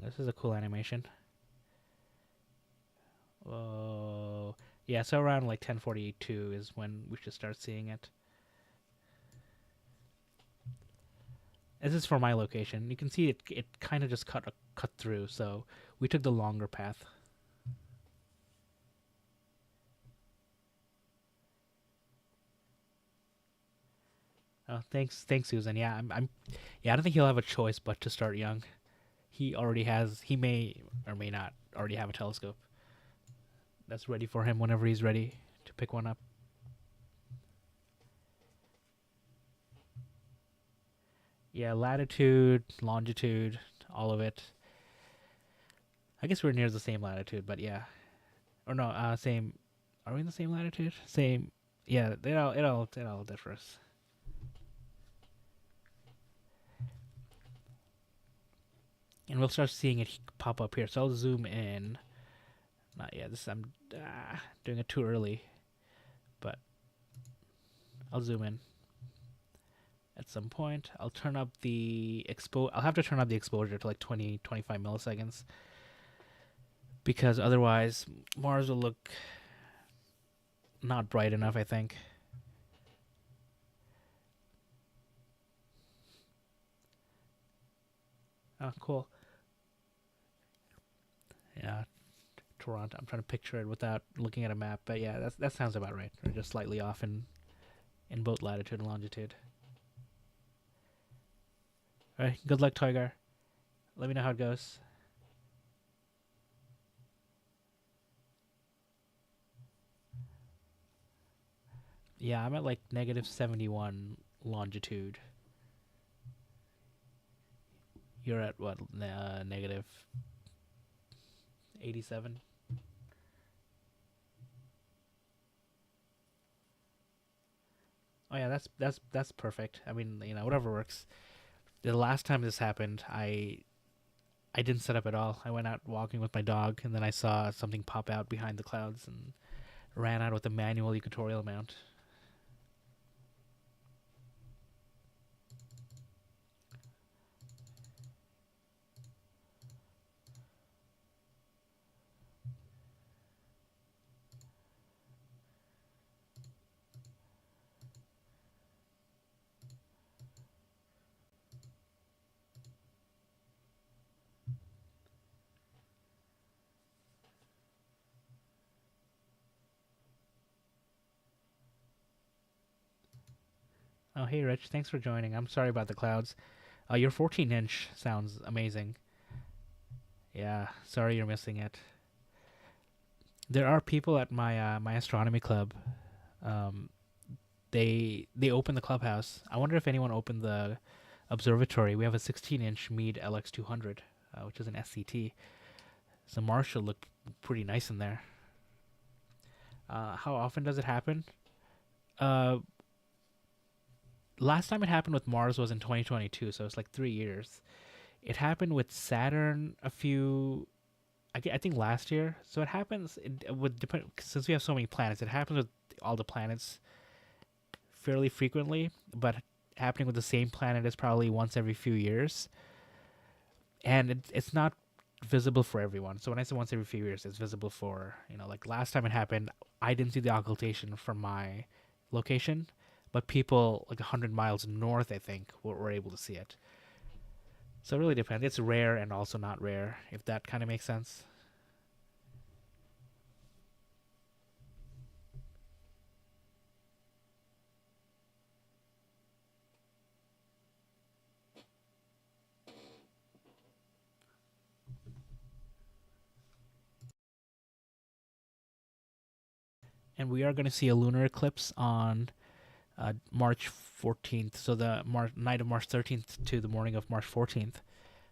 This is a cool animation. Whoa. Yeah, so around like 10:42 is when we should start seeing it. This is for my location. You can see it kind of just cut through, so we took the longer path. Oh, thanks, Susan. Yeah, yeah, I don't think he'll have a choice but to start young. He may or may not already have a telescope that's ready for him whenever he's ready to pick one up. Yeah, latitude, longitude, all of it. I guess we're near the same latitude, but yeah. Or no, same. Are we in the same latitude? Same. Yeah, it all differs. And we'll start seeing it pop up here. So I'll zoom in. Not yet. I'm doing it too early, but I'll zoom in. At some point, I'll turn up the I'll have to turn up the exposure to like 20, 25 milliseconds, because otherwise Mars will look not bright enough, I think. Oh, cool. Yeah, Toronto. I'm trying to picture it without looking at a map, but yeah, that sounds about right. Or just slightly off in both latitude and longitude. All right, good luck, Tiger. Let me know how it goes. Yeah, I'm at like -71 longitude. You're at what? -87. Oh yeah, that's perfect. I mean, whatever works. The last time this happened, I didn't set up at all. I went out walking with my dog, and then I saw something pop out behind the clouds and ran out with a manual equatorial mount. Oh, hey, Rich. Thanks for joining. I'm sorry about the clouds. Your 14-inch sounds amazing. Yeah, sorry you're missing it. There are people at my astronomy club. Um, they opened the clubhouse. I wonder if anyone opened observatory, we have a 16-inch Meade LX200, which is an SCT. So Mars should look pretty nice in there. How often does it happen? Uh, Last time it happened with Mars was in 2022, so it's like 3 years. It happened with Saturn a few, I think last year. So it happens. It would depend since we have so many planets. It happens with all the planets fairly frequently, but happening with the same planet is probably once every few years, and it's not visible for everyone. So when I say once every few years, it's visible for, like last time it happened, I didn't see the occultation from my location, but people like 100 miles north, I think, were able to see it. So it really depends. It's rare and also not rare, if that kind of makes sense. And we are going to see a lunar eclipse on March 14th. So the night of March 13th to the morning of March 14th.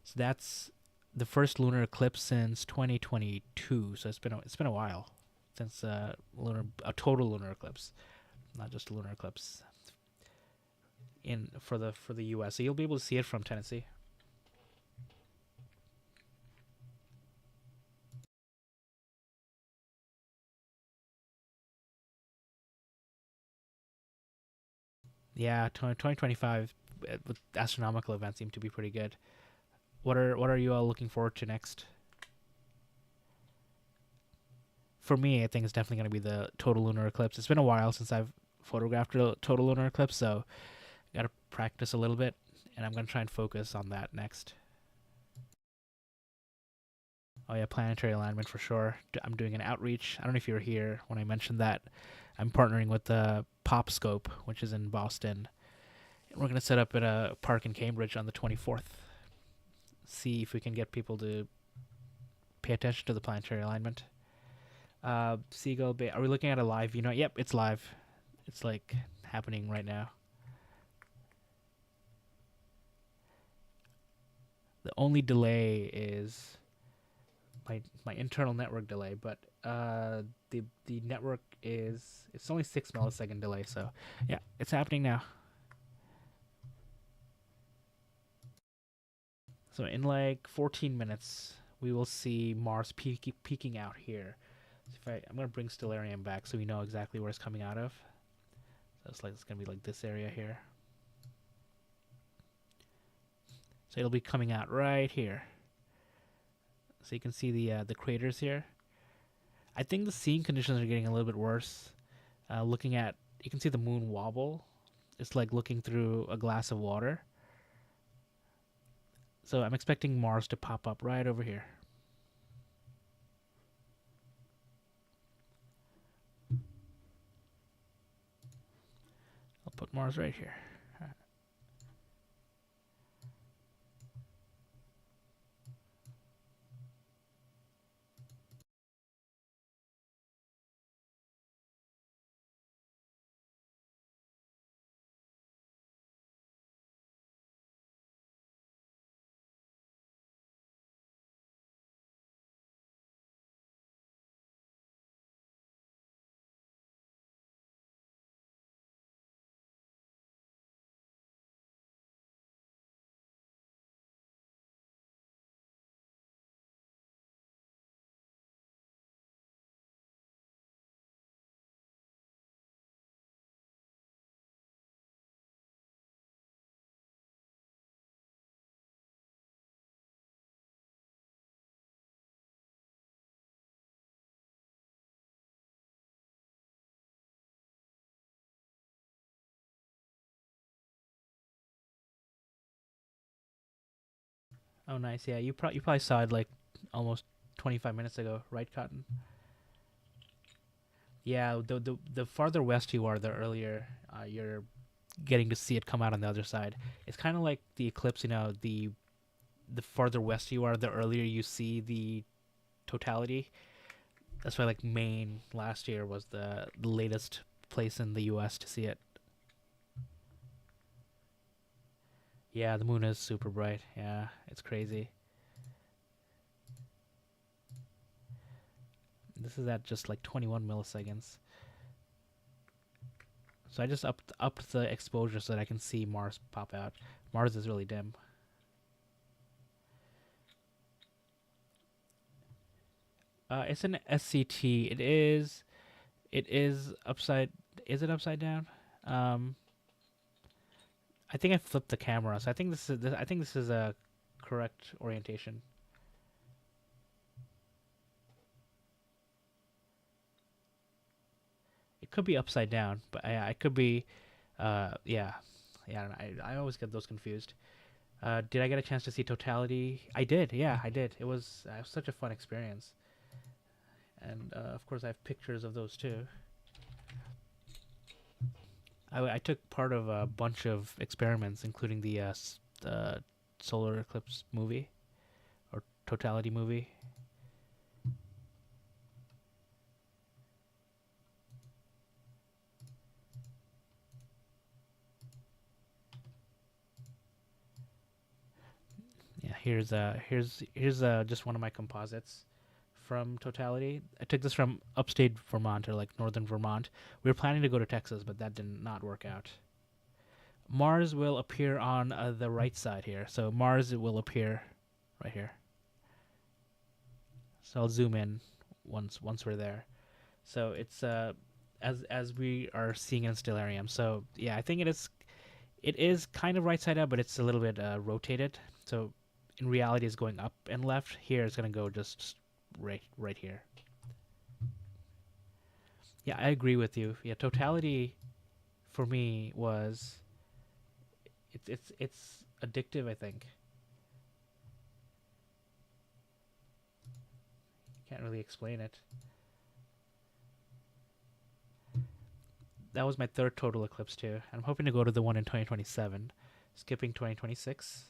So that's the first lunar eclipse since 2022. So it's been a while since a total lunar eclipse, not just a lunar eclipse in for the U.S. So you'll be able to see it from Tennessee. Yeah, 2025 with astronomical events seem to be pretty good. What are you all looking forward to next? For me, I think it's definitely going to be the total lunar eclipse. It's been a while since I've photographed a total lunar eclipse, so I got to practice a little bit, and I'm going to try and focus on that next. Oh yeah, planetary alignment for sure. I'm doing an outreach. I don't know if you were here when I mentioned that. I'm partnering with the PopScope, which is in Boston. And we're going to set up at a park in Cambridge on the 24th. See if we can get people to pay attention to the planetary alignment. Seagull Bay. Are we looking at a live view now? Yep, it's live. It's like happening right now. The only delay is my internal network delay, but the network it's only 6 millisecond delay. So yeah, it's happening now. So in like 14 minutes, we will see Mars peeking out here. So I'm gonna bring Stellarium back so we know exactly where it's coming out of. So it's gonna be like this area here. So it'll be coming out right here. So you can see the craters here. I think the seeing conditions are getting a little bit worse. Looking at, you can see the moon wobble. It's like looking through a glass of water. So I'm expecting Mars to pop up right over here. I'll put Mars right here. Oh, nice. Yeah, you probably saw it like almost 25 minutes ago, right, Cotton? Yeah, the farther west you are, the earlier you're getting to see it come out on the other side. It's kind of like the eclipse. The farther west you are, the earlier you see the totality. That's why like Maine last year was the latest place in the U.S. to see it. Yeah, the moon is super bright. Yeah, it's crazy. This is at just like 21 milliseconds. So I just upped the exposure so that I can see Mars pop out. Mars is really dim. It's an SCT. It is upside. Is it upside down? Um, I think I flipped the camera, so I think I think this is a correct orientation. It could be upside down, but I could be. Yeah, yeah. I don't know. I always get those confused. Did I get a chance to see totality? I did. Yeah, I did. It was such a fun experience, and of course I have pictures of those too. I took part of a bunch of experiments, including the solar eclipse movie or totality movie. Yeah, here's just one of my composites from totality. I took this from upstate Vermont, or like northern Vermont. We were planning to go to Texas, but that did not work out. Mars will appear on the right side here. So Mars will appear right here. So I'll zoom in once we're there. So it's as we are seeing in stellarium. So yeah, I think it is kind of right side up, but it's a little bit rotated. So in reality, it's going up and left. Here, it's gonna go just right here. Yeah, I agree with you. Yeah, totality for me was it's addictive. I think can't really explain it. That was my third total eclipse too. I'm hoping to go to the one in 2027, skipping 2026.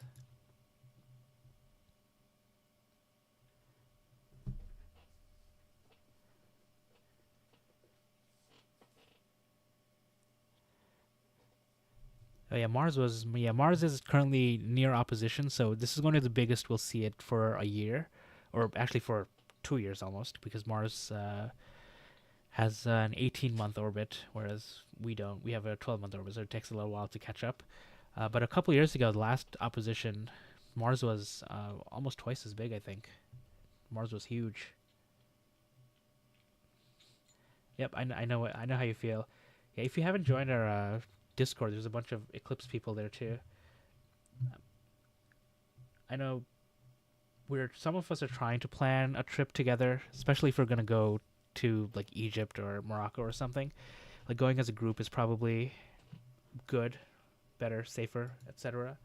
Oh yeah, Mars is currently near opposition, so this is going to be the biggest we'll see it for a year, or actually for 2 years almost, because Mars has an 18-month orbit, whereas we don't. We have a 12-month orbit, so it takes a little while to catch up. But a couple years ago, the last opposition, Mars was almost twice as big. I think Mars was huge. Yep, I know how you feel. Yeah, if you haven't joined our Discord, there's a bunch of Eclipse people there too. I know some of us are trying to plan a trip together, especially if we're gonna go to like Egypt or Morocco or something. Like going as a group is probably good, better, safer, etc.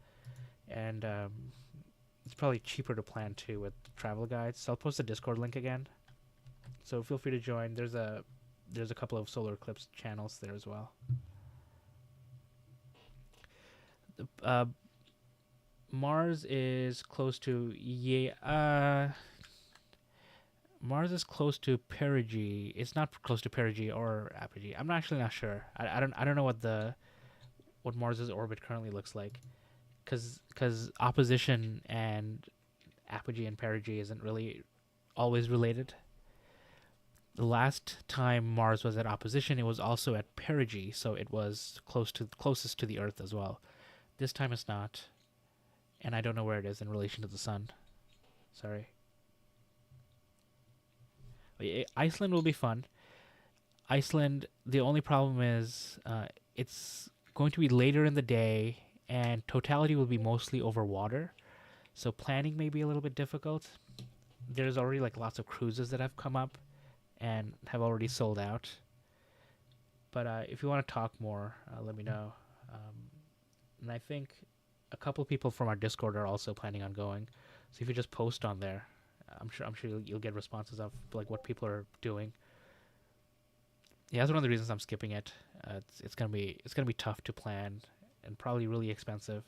And it's probably cheaper to plan too with travel guides. So I'll post the Discord link again. So feel free to join. There's a couple of solar eclipse channels there as well. Uh, Mars is close to Mars is close to perigee. It's not close to perigee or apogee. I'm actually not sure. I don't know what Mars's orbit currently looks like, because opposition and apogee and perigee isn't really always related. The last time Mars was at opposition, it was also at perigee, so it was closest to the Earth as well. This time it's not, and I don't know where it is in relation to the sun. Sorry. Iceland will be fun. Iceland, the only problem is it's going to be later in the day, and totality will be mostly over water, so planning may be a little bit difficult. There's already like lots of cruises that have come up and have already sold out. But if you want to talk more, let me know. And I think a couple of people from our Discord are also planning on going. So if you just post on there, I'm sure you'll get responses of like what people are doing. Yeah, that's one of the reasons I'm skipping it. It's gonna be tough to plan and probably really expensive.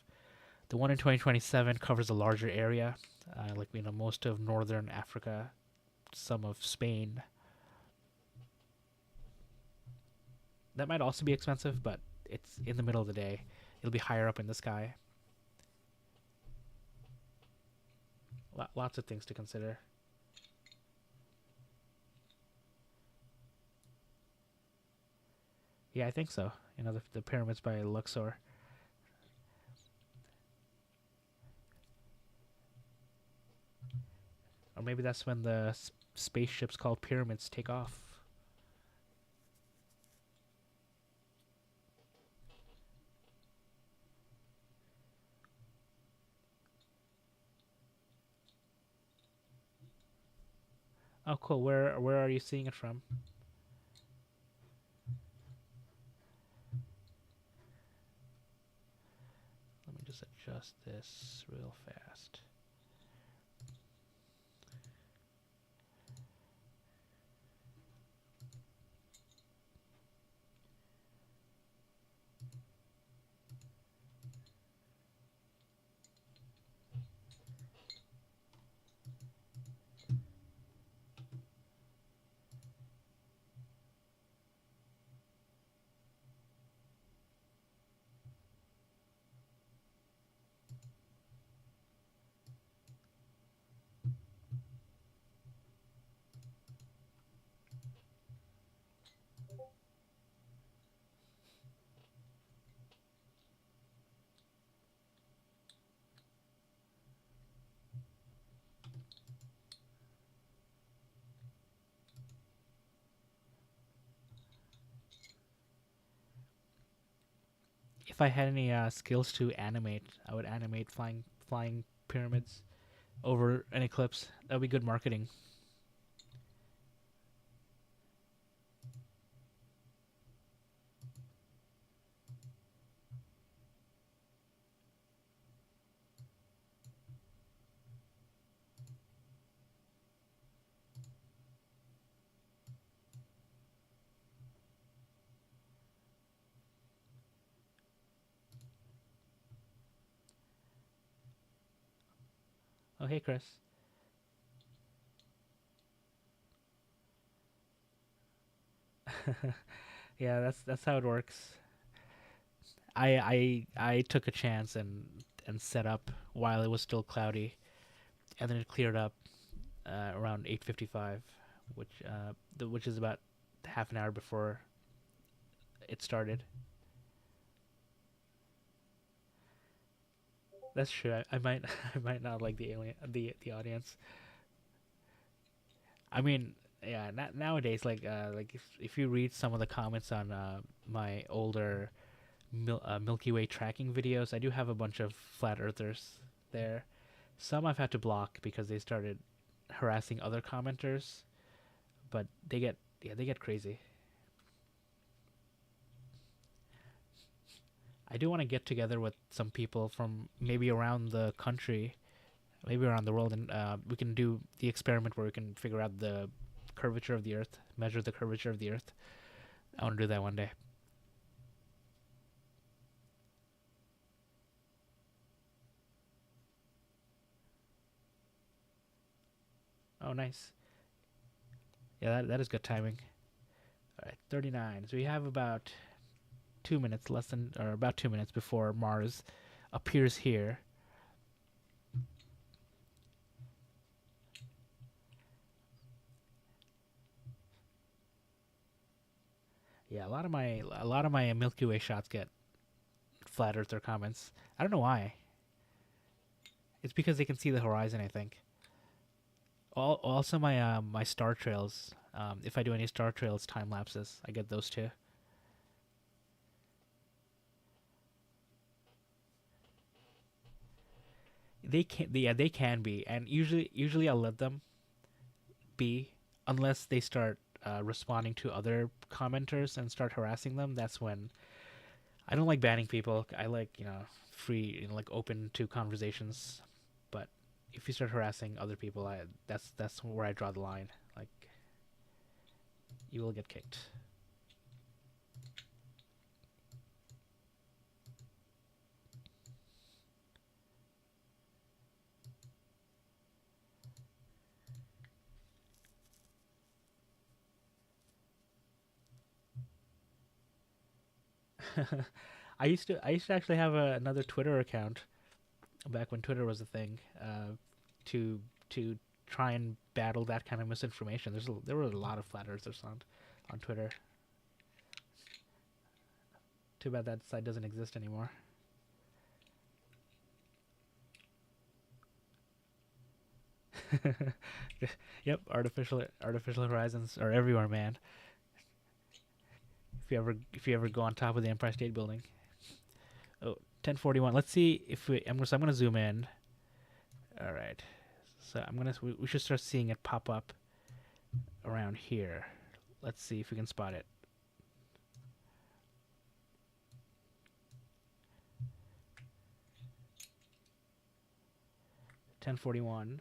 The one in 2027 covers a larger area, like most of northern Africa, some of Spain. That might also be expensive, but it's in the middle of the day. It'll be higher up in the sky. Lots of things to consider. Yeah, I think so. You know, the pyramids by Luxor. Or maybe that's when the spaceships called pyramids take off. Oh, cool. Where are you seeing it from? Let me just adjust this real fast. If I had any skills to animate, I would animate flying pyramids over an eclipse. That would be good marketing. Oh, hey, Chris. Yeah, that's how it works. I took a chance and set up while it was still cloudy, and then it cleared up around 8:55, which is about half an hour before it started. That's true. I might I might not like the audience. I mean, yeah, nowadays, like if you read some of the comments on my older Milky Way tracking videos, I do have a bunch of flat earthers there. Some I've had to block because they started harassing other commenters, but they get crazy. I do want to get together with some people from maybe around the country, maybe around the world, and we can do the experiment where we can figure out the curvature of the Earth, measure the curvature of the Earth. I want to do that one day. Oh, nice. Yeah, that is good timing. All right, 39. So we have about 2 minutes, less than, or about 2 minutes before Mars appears here. Yeah, a lot of my Milky Way shots get flat Earther comments. I don't know why. It's because they can see the horizon, I think. Also, my star trails. If I do any star trails time lapses, I get those too. Yeah, they can be, and usually I'll let them be unless they start responding to other commenters and start harassing them. That's when I don't like banning people. I like free, like open to conversations. But if you start harassing other people, that's where I draw the line. Like you will get kicked. I used to actually have another Twitter account back when Twitter was a thing. to to try and battle that kind of misinformation. There were a lot of flat earthers on Twitter. Too bad that site doesn't exist anymore. Yep, artificial horizons are everywhere, man. If you ever go on top of the Empire State Building. Oh, 1041. Let's see if I'm gonna zoom in. All right. So we should start seeing it pop up around here. Let's see if we can spot it. $10.41.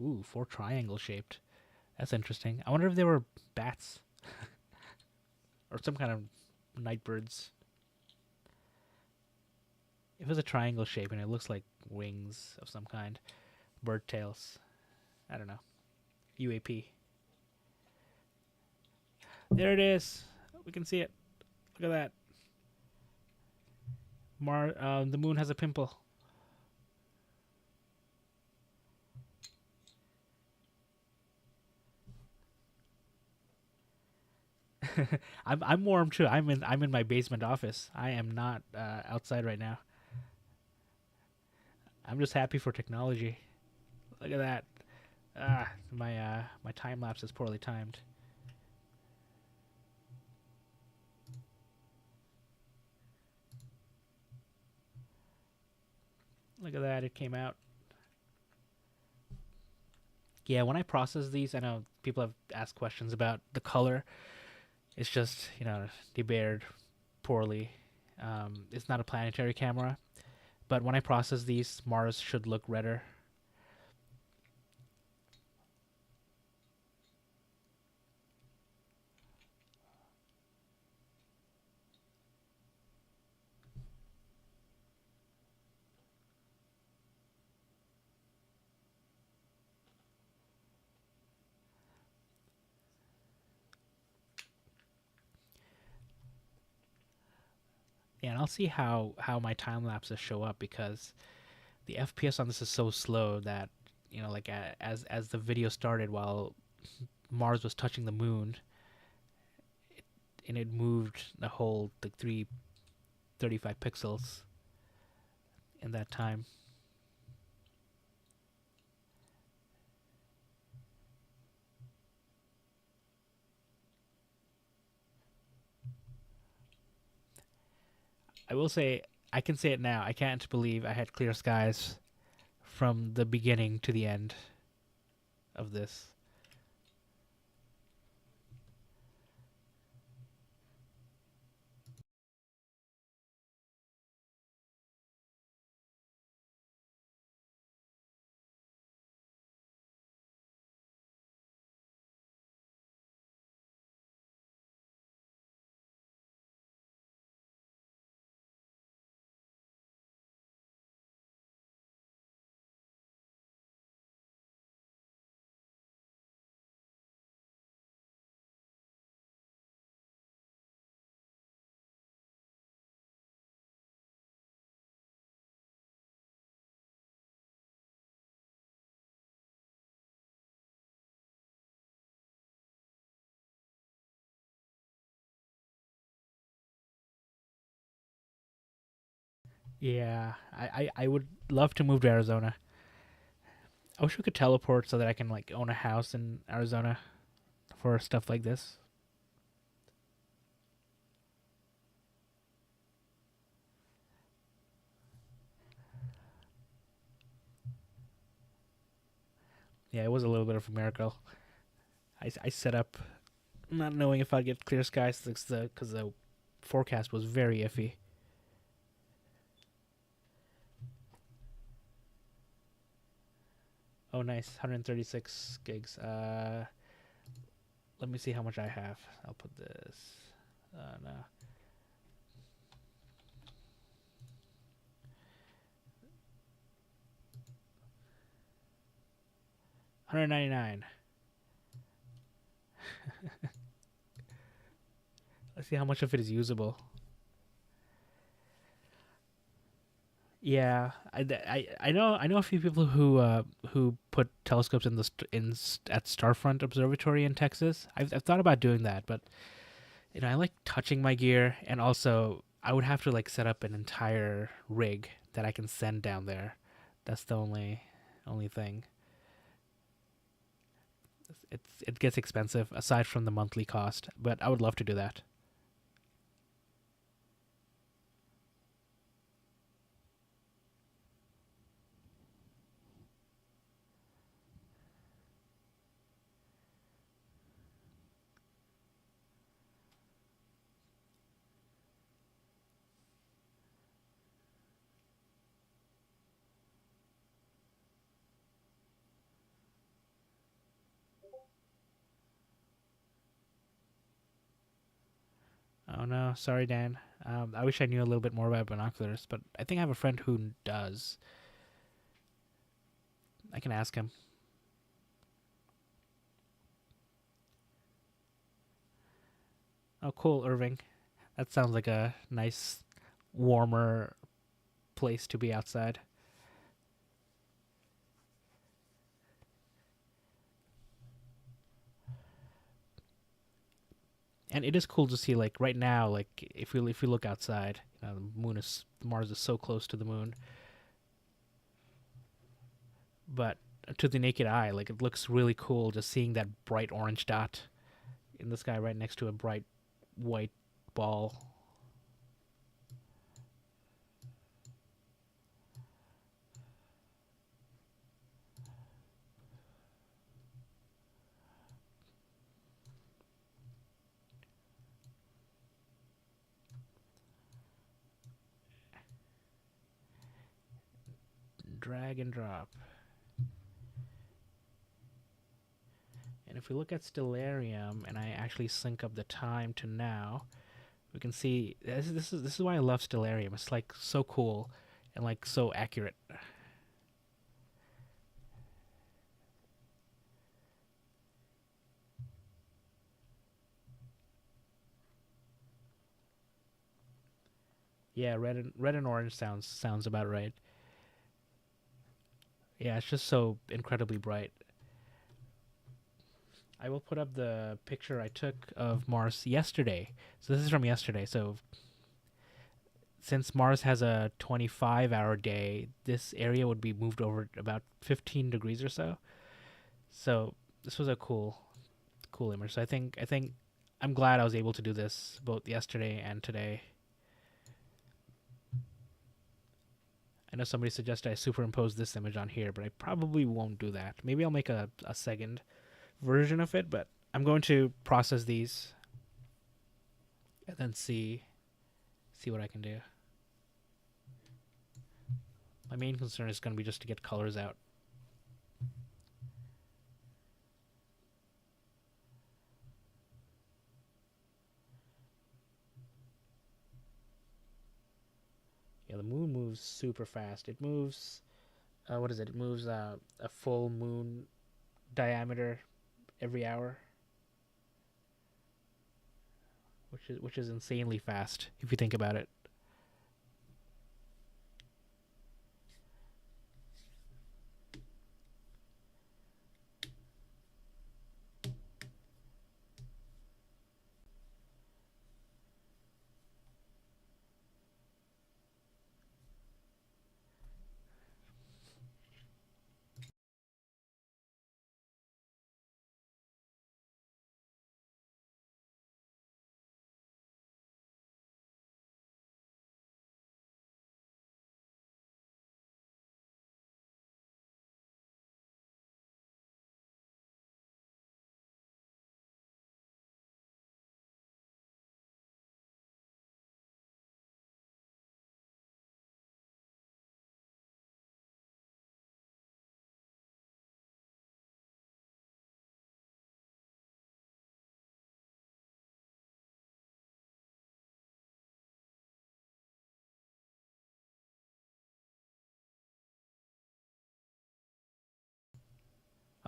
Ooh, 4 triangle shaped. That's interesting. I wonder if they were bats or some kind of night birds. If it's a triangle shape and it looks like wings of some kind, bird tails. I don't know. UAP. There it is. We can see it. Look at that. The moon has a pimple. I'm warm too. I'm in my basement office. I am not outside right now. I'm just happy for technology. Look at that. My time lapse is poorly timed. Look at that. It came out. Yeah, when I process these, I know people have asked questions about the color. It's just, debated poorly. It's not a planetary camera, but when I process these, Mars should look redder. Yeah, and I'll see how my time lapses show up because the FPS on this is so slow that like as the video started while Mars was touching the moon, and it moved the whole 335 pixels in that time. I will say, I can say it now. I can't believe I had clear skies from the beginning to the end of this. Yeah, I would love to move to Arizona. I wish we could teleport so that I can like own a house in Arizona for stuff like this. Yeah, it was a little bit of a miracle. I set up not knowing if I'd get clear skies because the forecast was very iffy. Oh, nice, 136 gigs. Let me see how much I have. I'll put this. No. 199. Let's see how much of it is usable. Yeah, I know a few people who put telescopes in at Starfront Observatory in Texas. I've thought about doing that, but I like touching my gear, and also I would have to like set up an entire rig that I can send down there. That's the only thing. It gets expensive aside from the monthly cost, but I would love to do that. Oh no, sorry Dan. I wish I knew a little bit more about binoculars, but I think I have a friend who does. I can ask him. Oh, cool, Irving. That sounds like a nice, warmer place to be outside. And it is cool to see, like right now, like if we look outside, Mars is so close to the moon, but to the naked eye, like it looks really cool just seeing that bright orange dot in the sky right next to a bright white ball. Drag and drop. And if we look at Stellarium and I actually sync up the time to now, we can see this is why I love Stellarium. It's like so cool and like so accurate. Yeah, red and orange sounds about right. Yeah, it's just so incredibly bright. I will put up the picture I took of Mars yesterday. So this is from yesterday. So since Mars has a 25-hour day, this area would be moved over about 15 degrees or so. So this was a cool image. So I think I'm glad I was able to do this both yesterday and today. I know somebody suggested I superimpose this image on here, but I probably won't do that. Maybe I'll make a second version of it, but I'm going to process these and then see what I can do. My main concern is going to be just to get colors out. Yeah, the moon moves super fast. It moves, what is it? It moves a full moon diameter every hour, which is insanely fast if you think about it.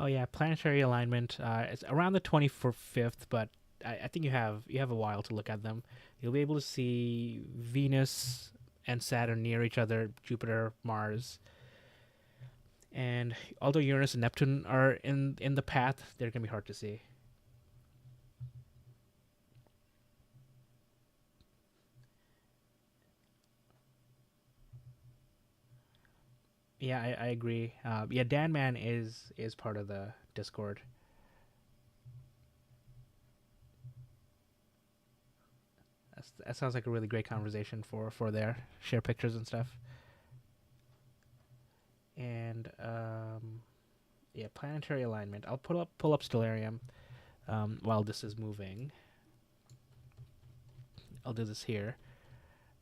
Oh yeah, planetary alignment. It's around the 25th, but I think you have a while to look at them. You'll be able to see Venus and Saturn near each other, Jupiter, Mars, and although Uranus and Neptune are in the path, they're gonna be hard to see. Yeah, I agree. Yeah, Dan Man is part of the Discord. That sounds like a really great conversation for there. Share pictures and stuff. And yeah, planetary alignment. I'll pull up Stellarium while this is moving. I'll do this here.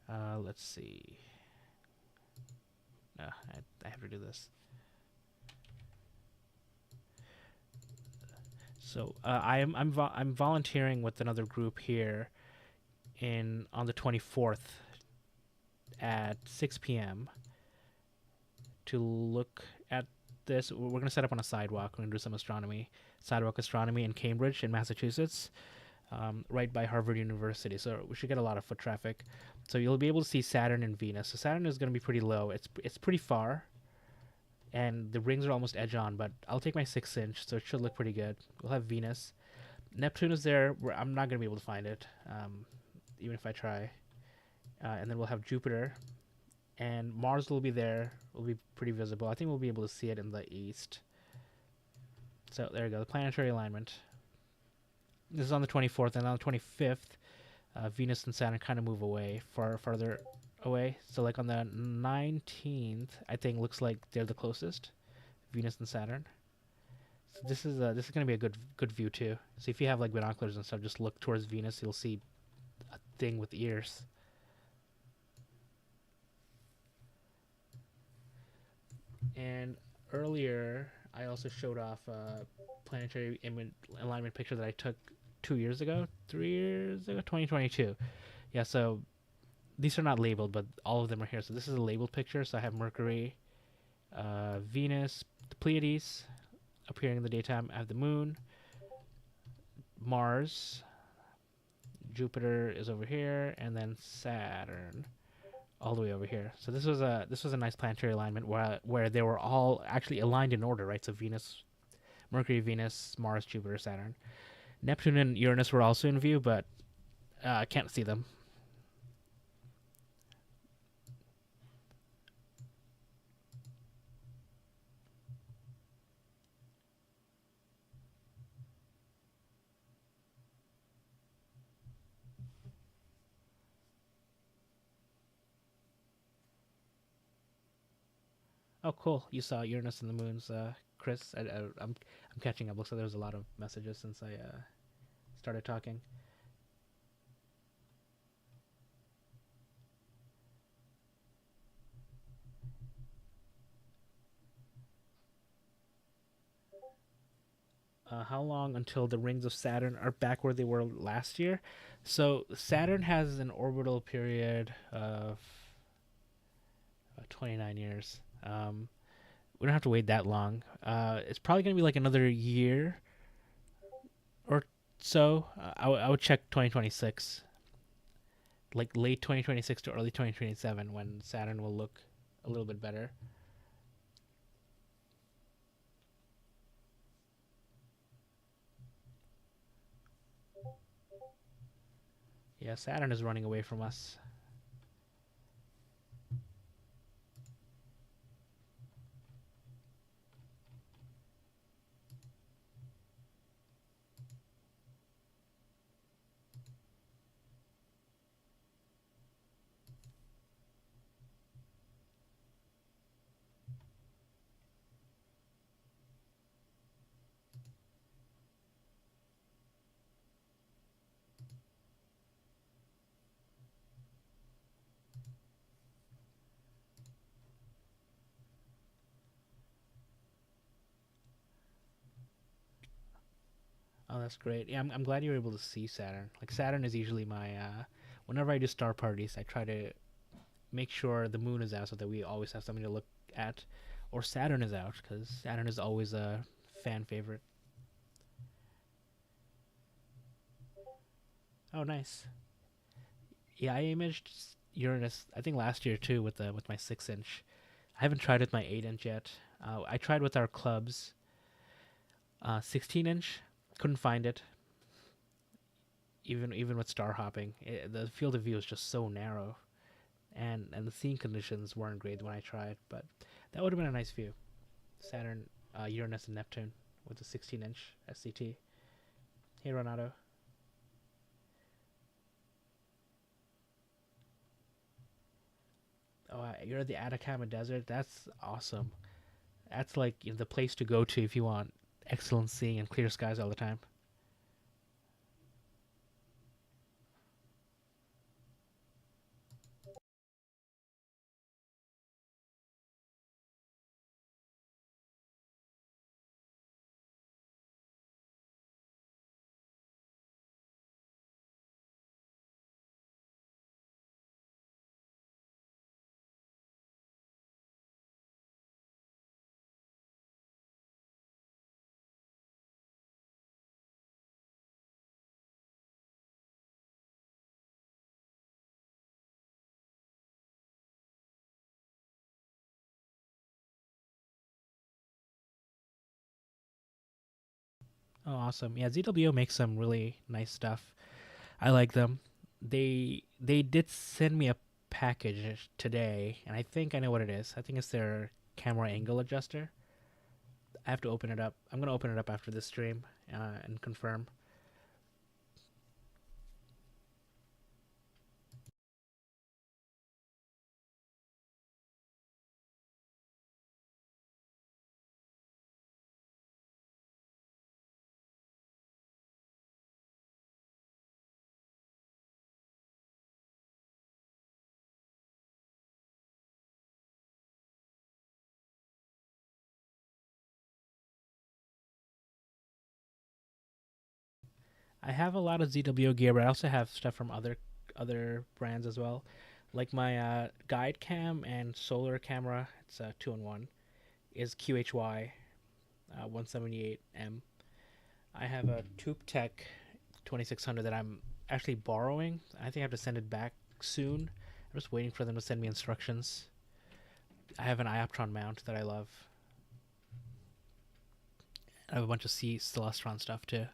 Let's see. No, I have to do this. So I'm volunteering with another group here on the 24th at 6 p.m. to look at this. We're going to set up on a sidewalk. We're going to do some sidewalk astronomy in Cambridge in Massachusetts, right by Harvard University. So we should get a lot of foot traffic. So you'll be able to see Saturn and Venus. So Saturn is going to be pretty low. It's pretty far, and the rings are almost edge on. But I'll take my 6-inch, so it should look pretty good. We'll have Venus. Neptune is there. I'm not going to be able to find it, even if I try. And then we'll have Jupiter, and Mars will be there. Will be pretty visible. I think we'll be able to see it in the east. So there you go. The planetary alignment. This is on the 24th, and on the 25th, Venus and Saturn kind of move away, farther away. So like on the 19th, I think looks like they're the closest, Venus and Saturn. So this is going to be a good view too. So if you have like binoculars and stuff, just look towards Venus. You'll see a thing with ears. And earlier, I also showed off a planetary alignment picture that I took 2 years ago, 3 years ago, 2022. Yeah, so these are not labeled, but all of them are here. So this is a labeled picture. So I have Mercury, Venus, the Pleiades appearing in the daytime. I have the Moon, Mars, Jupiter is over here, and then Saturn all the way over here. So this was a nice planetary alignment where they were all actually aligned in order, right? So Mercury, Venus, Mars, Jupiter, Saturn. Neptune and Uranus were also in view, but I can't see them. Oh, cool! You saw Uranus and the moons, Chris. I'm catching up. Looks like there's a lot of messages since I started talking. How long until the rings of Saturn are back where they were last year? So Saturn has an orbital period of 29 years. We don't have to wait that long. It's probably going to be like another year or so. I would check 2026, like late 2026 to early 2027, when Saturn will look a little bit better. Yeah, Saturn is running away from us. Oh, that's great. Yeah, I'm glad you were able to see Saturn. Like Saturn is usually my whenever I do star parties, I try to make sure the moon is out so that we always have something to look at, or Saturn is out because Saturn is always a fan favorite. Oh, nice. Yeah, I imaged Uranus. I think last year too with my 6 inch. I haven't tried with my 8 inch yet. I tried with our clubs 16 inch. Couldn't find it. Even with star hopping, the field of view is just so narrow, and the scene conditions weren't great when I tried. But that would have been a nice view. Saturn, Uranus, and Neptune with a 16 inch SCT. Hey, Renato. Oh, you're at the Atacama Desert. That's awesome. That's like the place to go to if you want excellent seeing and clear skies all the time. Oh, awesome. Yeah, ZWO makes some really nice stuff. I like them. They did send me a package today, and I think I know what it is. I think it's their camera angle adjuster. I have to open it up. I'm gonna open it up after this stream and confirm. I have a lot of ZWO gear, but I also have stuff from other brands as well, like my guide cam and solar camera. It's a two-in-one. Is QHY 178M. I have a ToupTek 2600 that I'm actually borrowing. I think I have to send it back soon. I'm just waiting for them to send me instructions. I have an iOptron mount that I love. I have a bunch of Celestron stuff too.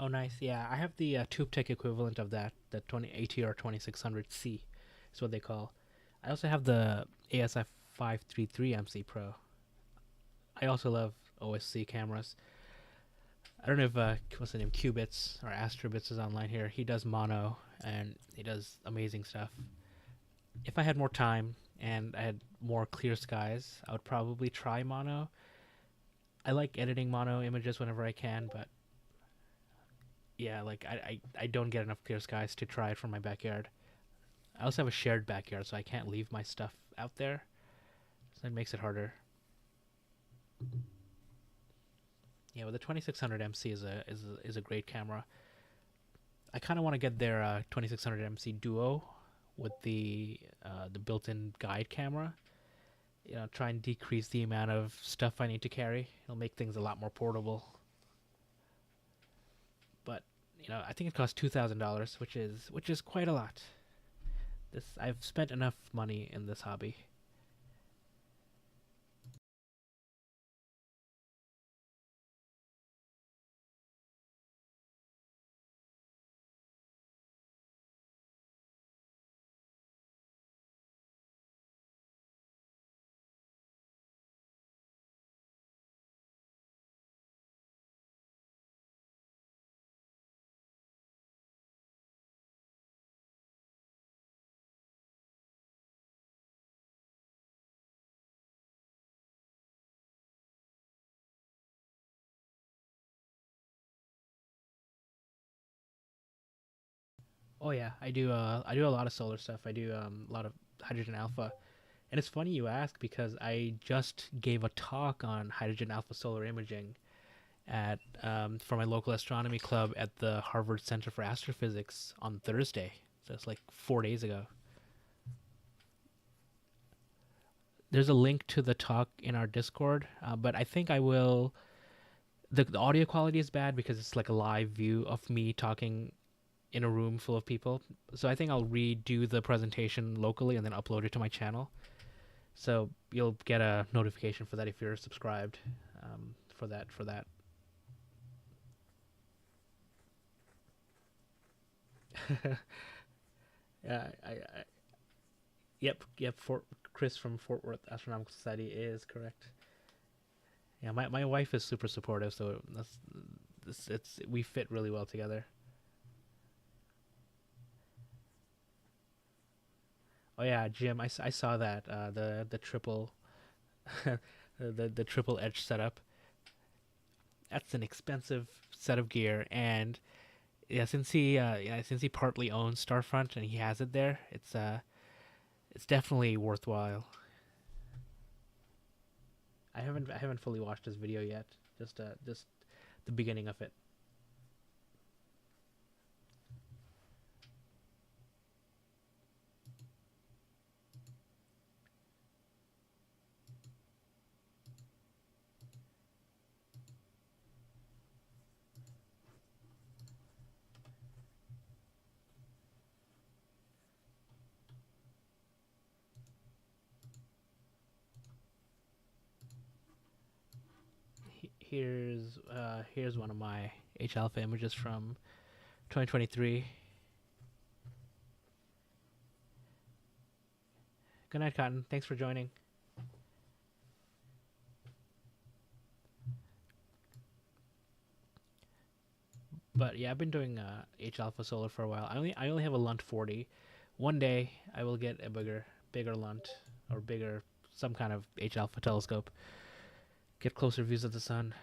Oh, nice. Yeah, I have the TubeTech equivalent of that, the 20 ATR2600C is what they call. I also have the ASF 533 MC Pro. I also love OSC cameras. I don't know if what's the name, Qubits or Astrobits is online here. He does mono and he does amazing stuff. If I had more time and I had more clear skies, I would probably try mono. I like editing mono images whenever I can, but yeah, like I don't get enough clear skies to try it from my backyard. I also have a shared backyard, so I can't leave my stuff out there. So it makes it harder. Yeah, well, the 2600 MC is a great camera. I kind of want to get their 2600 MC Duo with the built-in guide camera. You know, try and decrease the amount of stuff I need to carry. It'll make things a lot more portable. But I think it costs $2,000, which is quite a lot. I've spent enough money in this hobby. Oh yeah, I do. I do a lot of solar stuff. I do a lot of hydrogen alpha, and it's funny you ask because I just gave a talk on hydrogen alpha solar imaging at for my local astronomy club at the Harvard Center for Astrophysics on Thursday. So it's like 4 days ago. There's a link to the talk in our Discord, but I think I will. The audio quality is bad because it's like a live view of me talking in a room full of people. So I think I'll redo the presentation locally and then upload it to my channel. So you'll get a notification for that if you're subscribed for that. Yeah, yep. Chris from Fort Worth Astronomical Society is correct. Yeah, my wife is super supportive, so it's we fit really well together. Oh yeah, Jim, I saw that the triple the triple edge setup. That's an expensive set of gear, and yeah, since he partly owns Starfront and he has it there, it's definitely worthwhile. I haven't fully watched this video yet. Just the beginning of it. Here's one of my H alpha images from 2023. Good night, Cotton. Thanks for joining. But yeah, I've been doing H alpha solar for a while. I only have a Lunt 40. One day I will get a bigger Lunt or bigger some kind of H alpha telescope. Get closer views of the sun.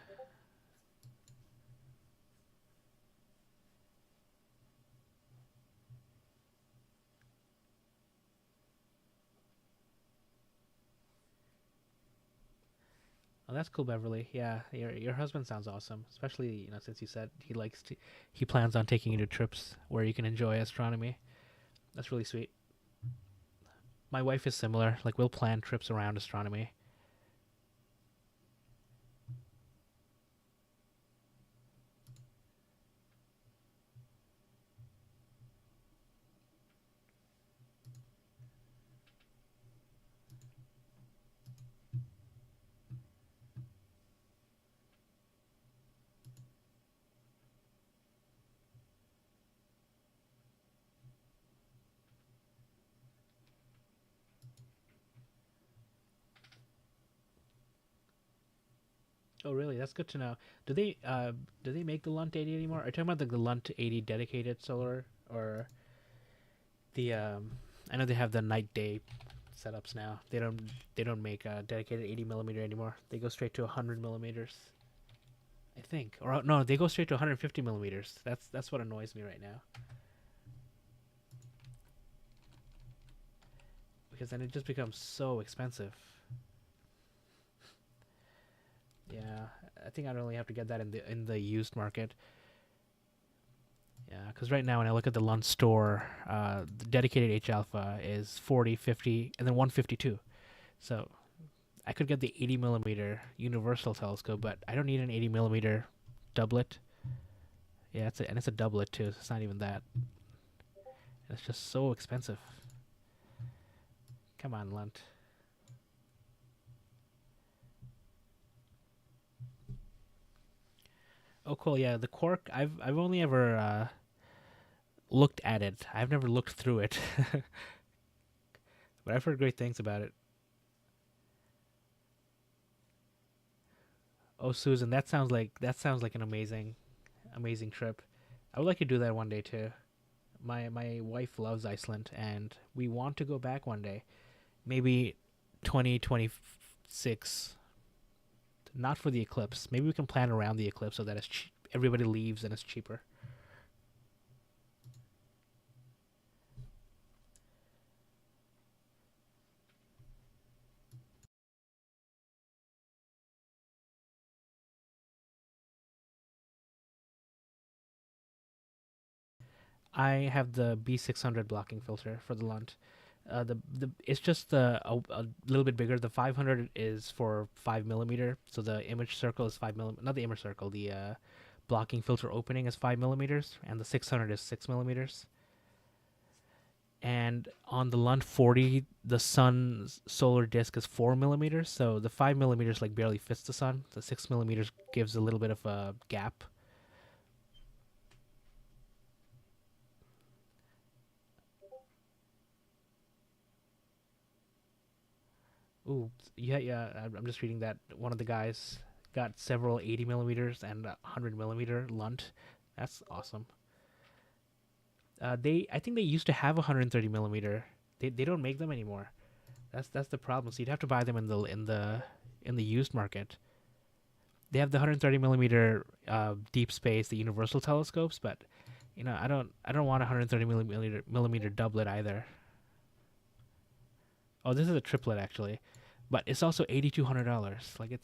Oh, that's cool, Beverly. Yeah, your husband sounds awesome. Especially since you said he plans on taking you to trips where you can enjoy astronomy. That's really sweet. My wife is similar. Like we'll plan trips around astronomy. Oh, really? That's good to know. Do they make the Lunt 80 anymore? Are you talking about the Lunt 80 dedicated solar or the I know they have the night day setups now. They don't make a dedicated 80 millimeter anymore. They go straight to 100 millimeters. I think, or no, they go straight to 150 millimeters. That's what annoys me right now because then it just becomes so expensive. Yeah, I think I'd only have to get that in the used market. Yeah, because right now when I look at the Lund store, the dedicated H alpha is 40, 50, and then 152. So I could get the 80 millimeter universal telescope, but I don't need an 80 millimeter doublet. Yeah, it's a doublet too. So it's not even that. It's just so expensive. Come on, Lunt. Oh, cool. Yeah, the Quark. I've only ever looked at it. I've never looked through it, but I've heard great things about it. Oh, Susan, that sounds like an amazing trip. I would like to do that one day too. My wife loves Iceland, and we want to go back one day. Maybe 2026. Not for the eclipse. Maybe we can plan around the eclipse so that everybody leaves and it's cheaper. I have the B600 blocking filter for the Lunt. The it's just a little bit bigger. The 500 is for 5 millimeter, so the image circle is 5 millimeter. Not the image circle. The blocking filter opening is 5 millimeters, and the 600 is 6 millimeters. And on the Lunt 40, the sun's solar disk is 4 millimeters, so the 5 millimeters like barely fits the sun. The 6 millimeters gives a little bit of a gap. Ooh, yeah, yeah. I'm just reading that one of the guys got several 80 millimeters and 100 millimeter Lunt. That's awesome. I think they used to have 130 millimeter. They don't make them anymore. That's the problem. So you'd have to buy them in the used market. They have the 130 millimeter deep space, the universal telescopes, but I don't want a 130 millimeter doublet either. Oh, this is a triplet actually, but it's also $8,200. Like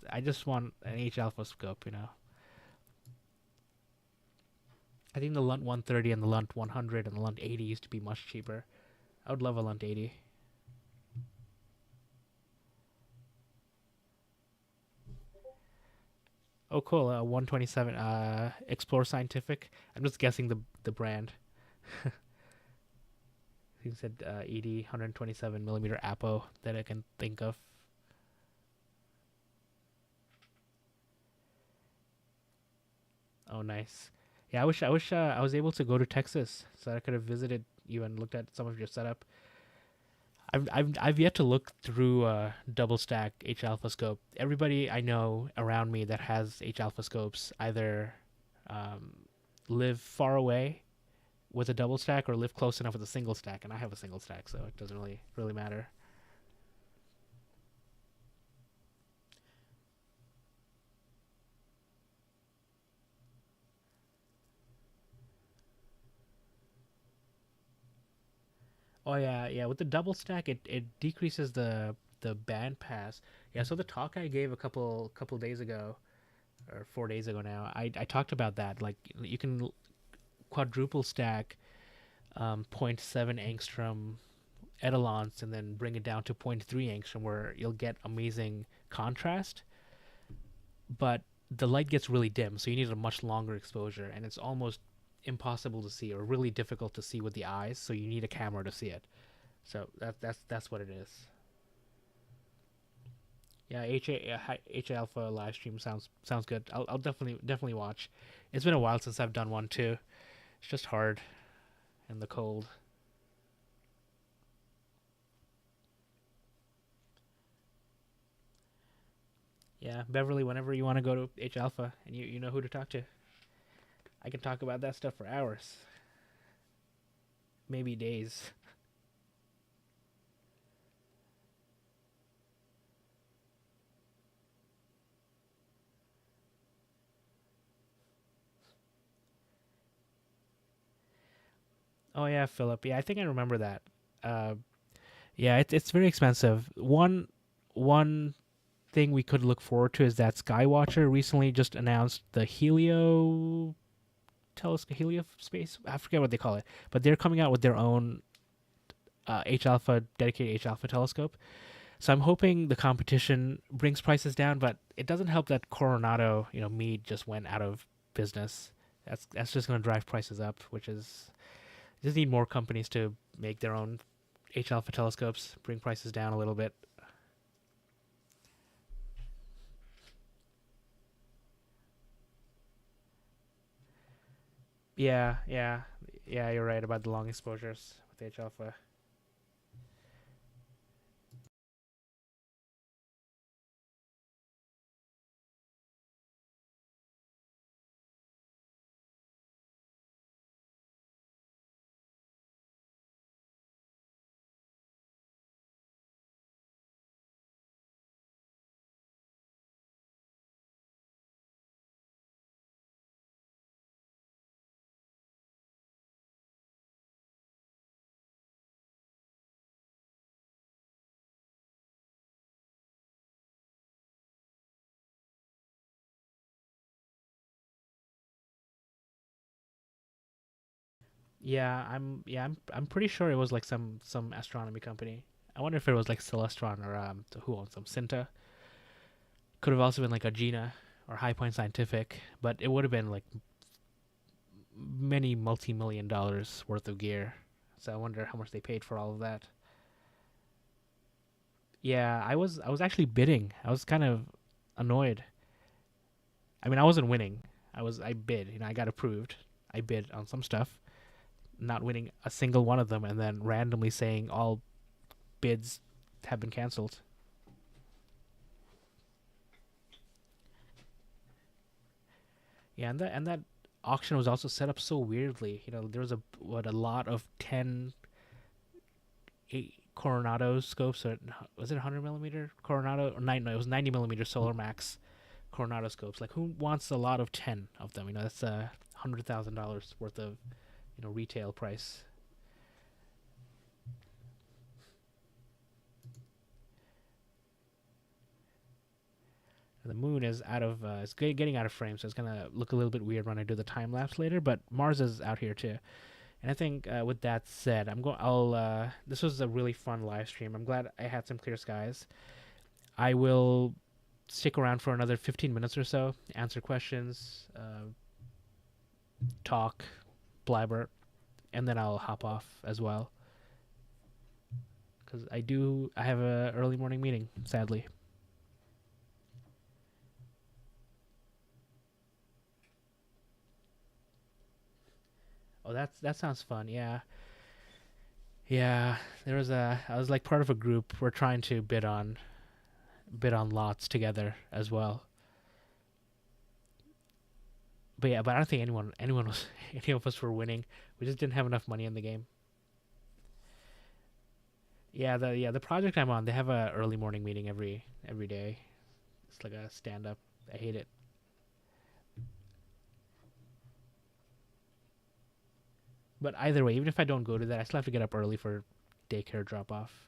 I just want an H alpha scope. I think the Lunt 130 and the Lunt 100 and the Lunt 80 used to be much cheaper. I would love a Lunt 80. Oh, cool. 127. Explore Scientific. I'm just guessing the brand. He said 80, 127 millimeter Apo that I can think of. Oh, nice. Yeah, I wish I was able to go to Texas so that I could have visited you and looked at some of your setup. I've yet to look through double stack H alpha scope. Everybody I know around me that has H alpha scopes either um, live far away with a double stack or live close enough with a single stack, and I have a single stack, so it doesn't really matter. Oh yeah, yeah. With the double stack, it decreases the band pass. Yeah. So the talk I gave a couple days ago or 4 days ago now, I talked about that. Like you can quadruple stack zero point 0.7 angstrom etalons and then bring it down to zero point 0.3 angstrom, where you'll get amazing contrast, but the light gets really dim, so you need a much longer exposure, and it's almost impossible to see or really difficult to see with the eyes. So you need a camera to see it. So that's what it is. Yeah, H Alpha live stream sounds good. I'll definitely watch. It's been a while since I've done one too. It's just hard in the cold. Yeah, Beverly, whenever you want to go to H Alpha and you know who to talk to, I can talk about that stuff for hours, maybe days. Oh yeah, Philip. Yeah, I think I remember that. Uh, yeah, it's very expensive. One thing we could look forward to is that Skywatcher recently just announced the Helio space. I forget what they call it, but they're coming out with their own H alpha dedicated H alpha telescope. So I'm hoping the competition brings prices down, but it doesn't help that Coronado, Meade just went out of business. That's just going to drive prices up, which is just need more companies to make their own H alpha telescopes, bring prices down a little bit. Yeah, yeah, yeah. You're right about the long exposures with H alpha. I'm pretty sure it was like some astronomy company. I wonder if it was like Celestron or who owns them? Cinta. Could have also been like Agena or High Point Scientific, but it would have been like many multi-million dollars worth of gear. So I wonder how much they paid for all of that. Yeah, I was actually bidding. I was kind of annoyed. I mean, I wasn't winning. I bid. I got approved. I bid on some stuff, not winning a single one of them, and then randomly saying all bids have been canceled. Yeah, and that auction was also set up so weirdly. There was a lot of 10 Coronado scopes. Or was it 100 millimeter Coronado? Or nine? No, it was 90 millimeter Solar Max Coronado scopes. Like, who wants a lot of 10 of them? That's $100,000 worth of retail price. And the moon is it's getting out of frame, so it's gonna look a little bit weird when I do the time lapse later. But Mars is out here too. And I think with that said, I'm going. I'll. This was a really fun live stream. I'm glad I had some clear skies. I will stick around for another 15 minutes or so, answer questions, talk, blabber, and then I'll hop off as well because I have a early morning meeting. Sadly. Oh, that sounds fun. Yeah, yeah. I was like part of a group. We're trying to bid on lots together as well. But yeah, but I don't think anyone was any of us were winning. We just didn't have enough money in the game. The project I'm on, they have a early morning meeting every day. It's like a stand up. I hate it. But either way, even if I don't go to that, I still have to get up early for daycare drop off.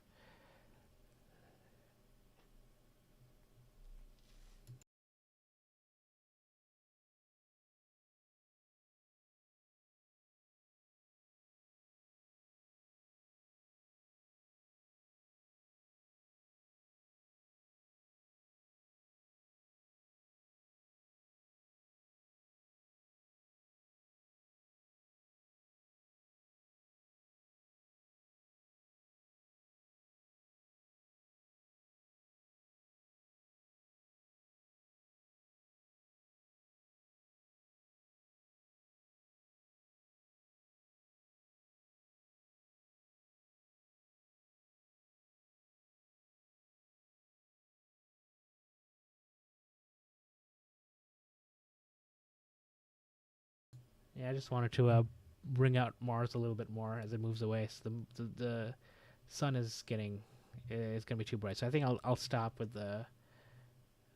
Yeah, I just wanted to bring out Mars a little bit more as it moves away. So the sun is getting it's gonna be too bright. So I think I'll stop with the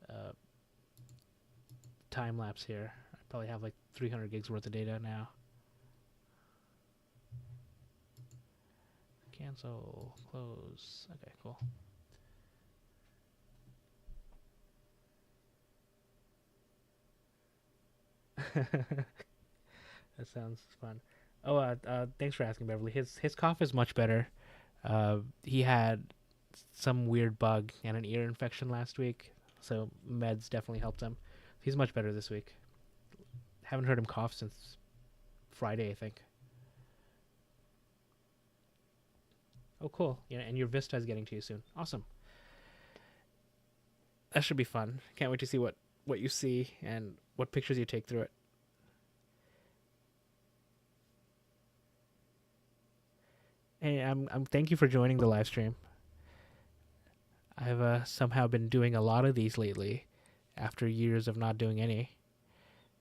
uh, time lapse here. I probably have like 300 gigs worth of data now. Cancel, close. Okay, cool. That sounds fun. Oh, thanks for asking, Beverly. His cough is much better. He had some weird bug and an ear infection last week, so meds definitely helped him. He's much better this week. Haven't heard him cough since Friday, I think. Oh, cool. Yeah, and your Vista is getting to you soon. Awesome. That should be fun. Can't wait to see what you see and what pictures you take through it. Hey, I'm thank you for joining the live stream. I've somehow been doing a lot of these lately after years of not doing any,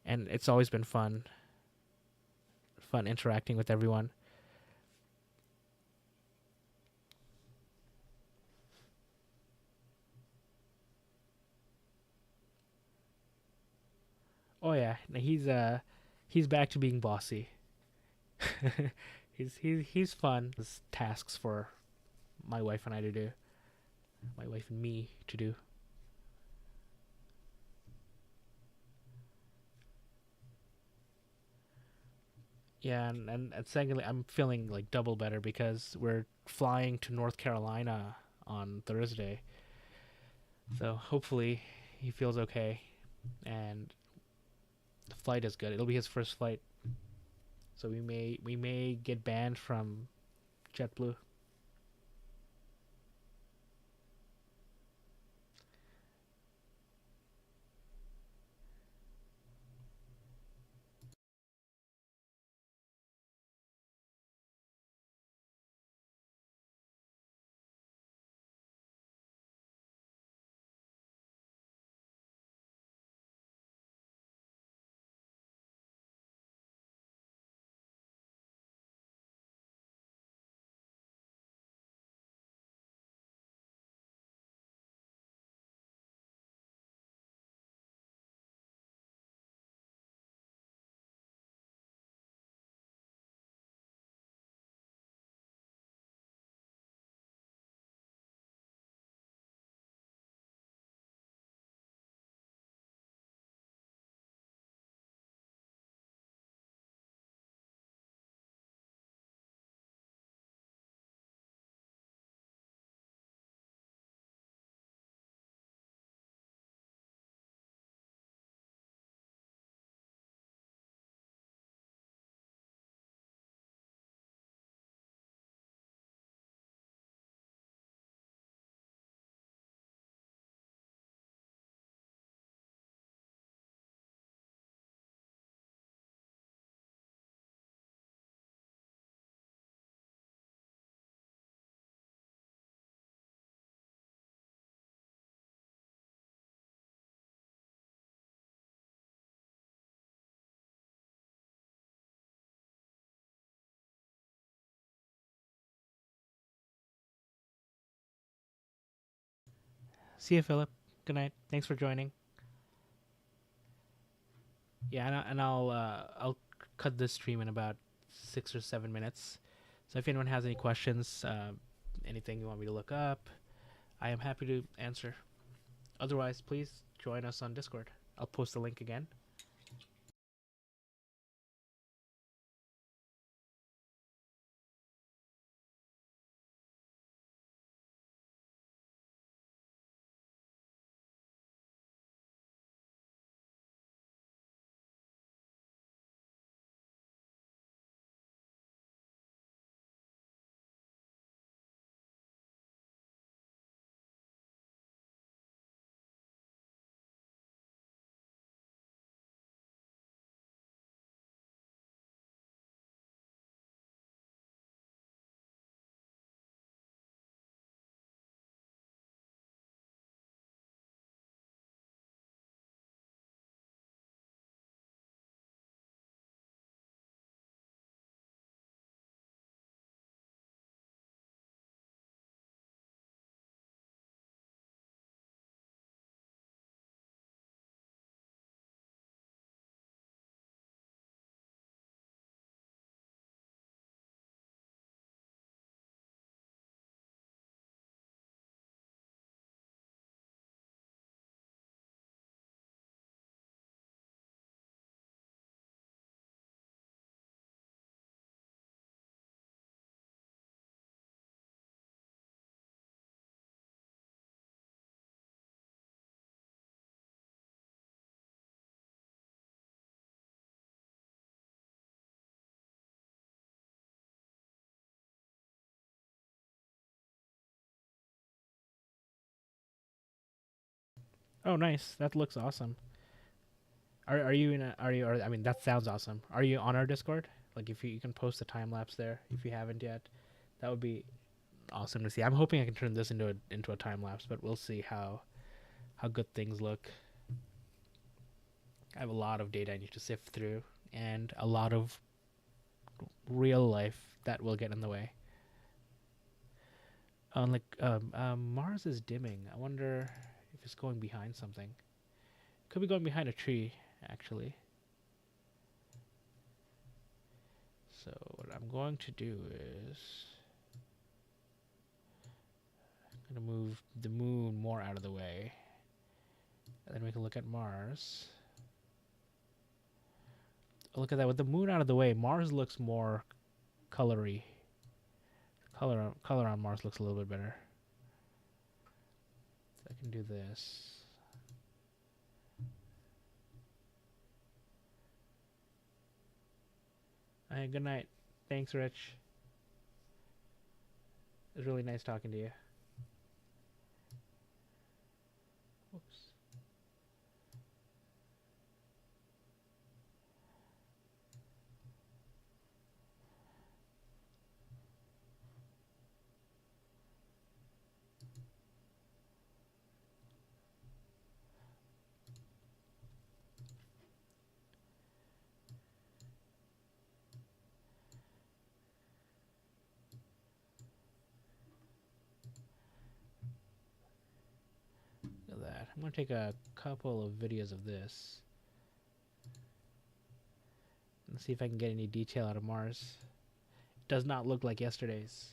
and it's always been fun interacting with everyone. Oh yeah, he's back to being bossy. He's fun. There's tasks for my wife and I to do. My wife and me to do. Yeah, and secondly, I'm feeling like double better because we're flying to North Carolina on Thursday. So hopefully he feels okay and the flight is good. It'll be his first flight, so we may get banned from JetBlue. See you, Philip. Good night. Thanks for joining. Yeah, and I'll cut this stream in about 6 or 7 minutes. So if anyone has any questions, anything you want me to look up, I am happy to answer. Otherwise, please join us on Discord. I'll post the link again. Oh, nice. That looks awesome. Are you in a, are you are, I mean that sounds awesome. Are you on our Discord? Like if you can post a time lapse there if you haven't yet. That would be awesome to see. I'm hoping I can turn this into a time lapse, but we'll see how good things look. I have a lot of data I need to sift through and a lot of real life that will get in the way. Mars is dimming. I wonder if it's going behind something. Could be going behind a tree, actually. So what I'm going to do is I'm going to move the moon more out of the way. And then we can look at Mars. Look at that. With the moon out of the way, Mars looks more colory. Color on Mars looks a little bit better. So I can do this. All right, good night. Thanks, Rich. It was really nice talking to you. Oops. Look at that. I'm going to take a couple of videos of this and see if I can get any detail out of Mars. It does not look like yesterday's.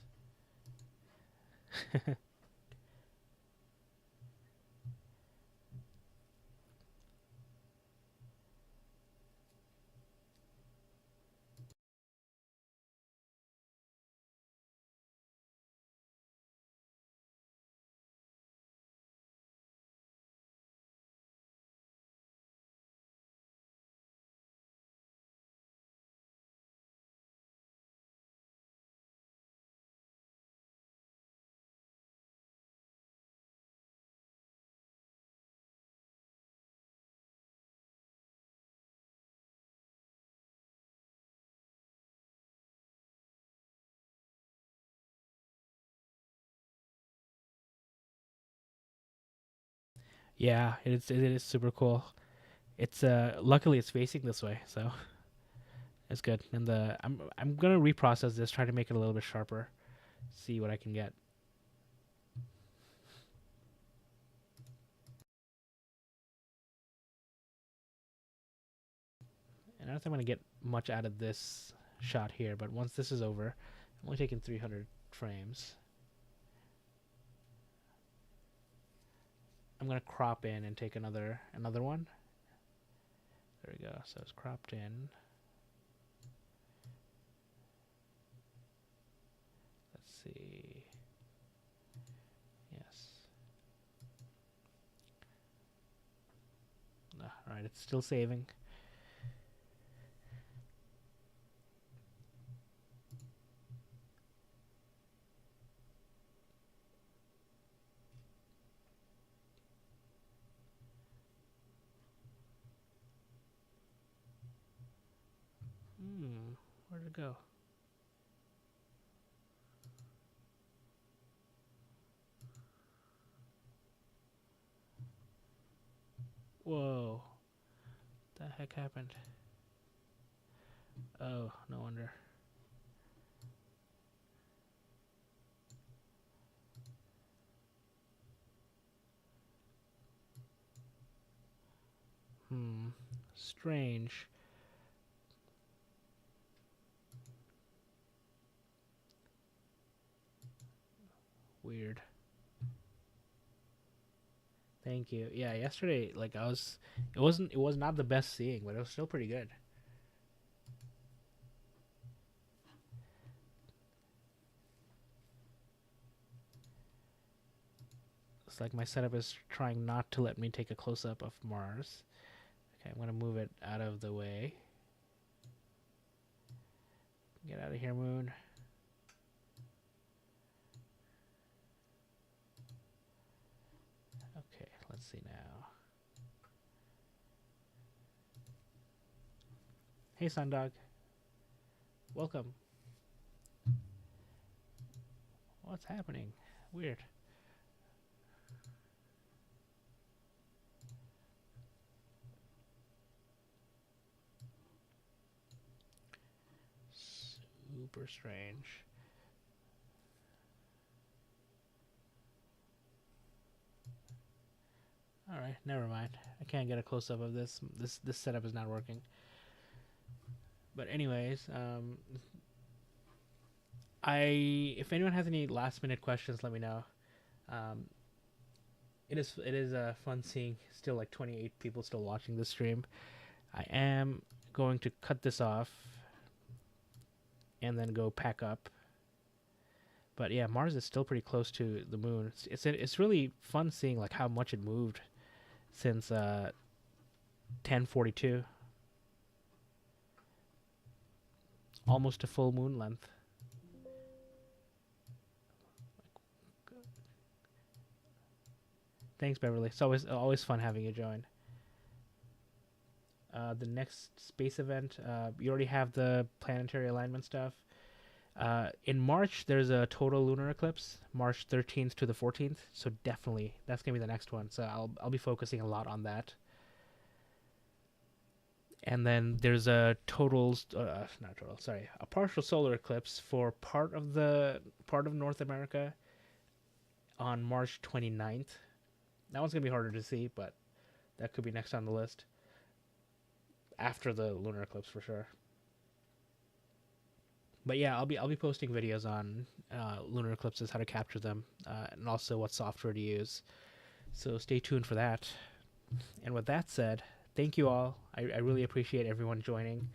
Yeah, it is super cool. It's luckily it's facing this way, so it's good. And I'm gonna reprocess this, try to make it a little bit sharper, see what I can get. And I don't think I'm gonna get much out of this shot here, but once this is over, I'm only taking 300 frames. I'm gonna crop in and take another one. There we go. So it's cropped in. Let's see. Yes. All right, it's still saving. Where'd it go? Whoa. What the heck happened? Oh, no wonder. Strange. Weird. Thank you. Yeah, yesterday, like it was not the best seeing, but it was still pretty good. It's like my setup is trying not to let me take a close-up of Mars. Okay, I'm gonna move it out of the way. Get out of here, moon. Okay, let's see now. Hey, Sundog. Welcome. What's happening? Weird. Super strange. All right, never mind. I can't get a close up of this. This setup is not working. But anyways, if anyone has any last minute questions, let me know. It is fun seeing still like 28 people still watching this stream. I am going to cut this off and then go pack up. But yeah, Mars is still pretty close to the moon. It's really fun seeing like how much it moved since 1042, almost a full moon length. Thanks, Beverly. It's always fun having you join. The next space event, you already have the planetary alignment stuff. In March, there's a total lunar eclipse, March 13th to the 14th. So definitely, that's gonna be the next one. So I'll be focusing a lot on that. And then there's a a partial solar eclipse for part of North America on March 29th. That one's gonna be harder to see, but that could be next on the list after the lunar eclipse for sure. But yeah, I'll be posting videos on lunar eclipses, how to capture them, and also what software to use. So stay tuned for that. And with that said, thank you all. I really appreciate everyone joining.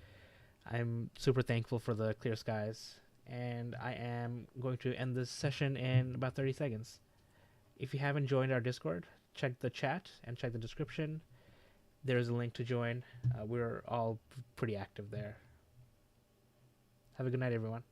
I'm super thankful for the clear skies, and I am going to end this session in about 30 seconds. If you haven't joined our Discord, check the chat and check the description. There's a link to join. We're all pretty active there. Have a good night, everyone.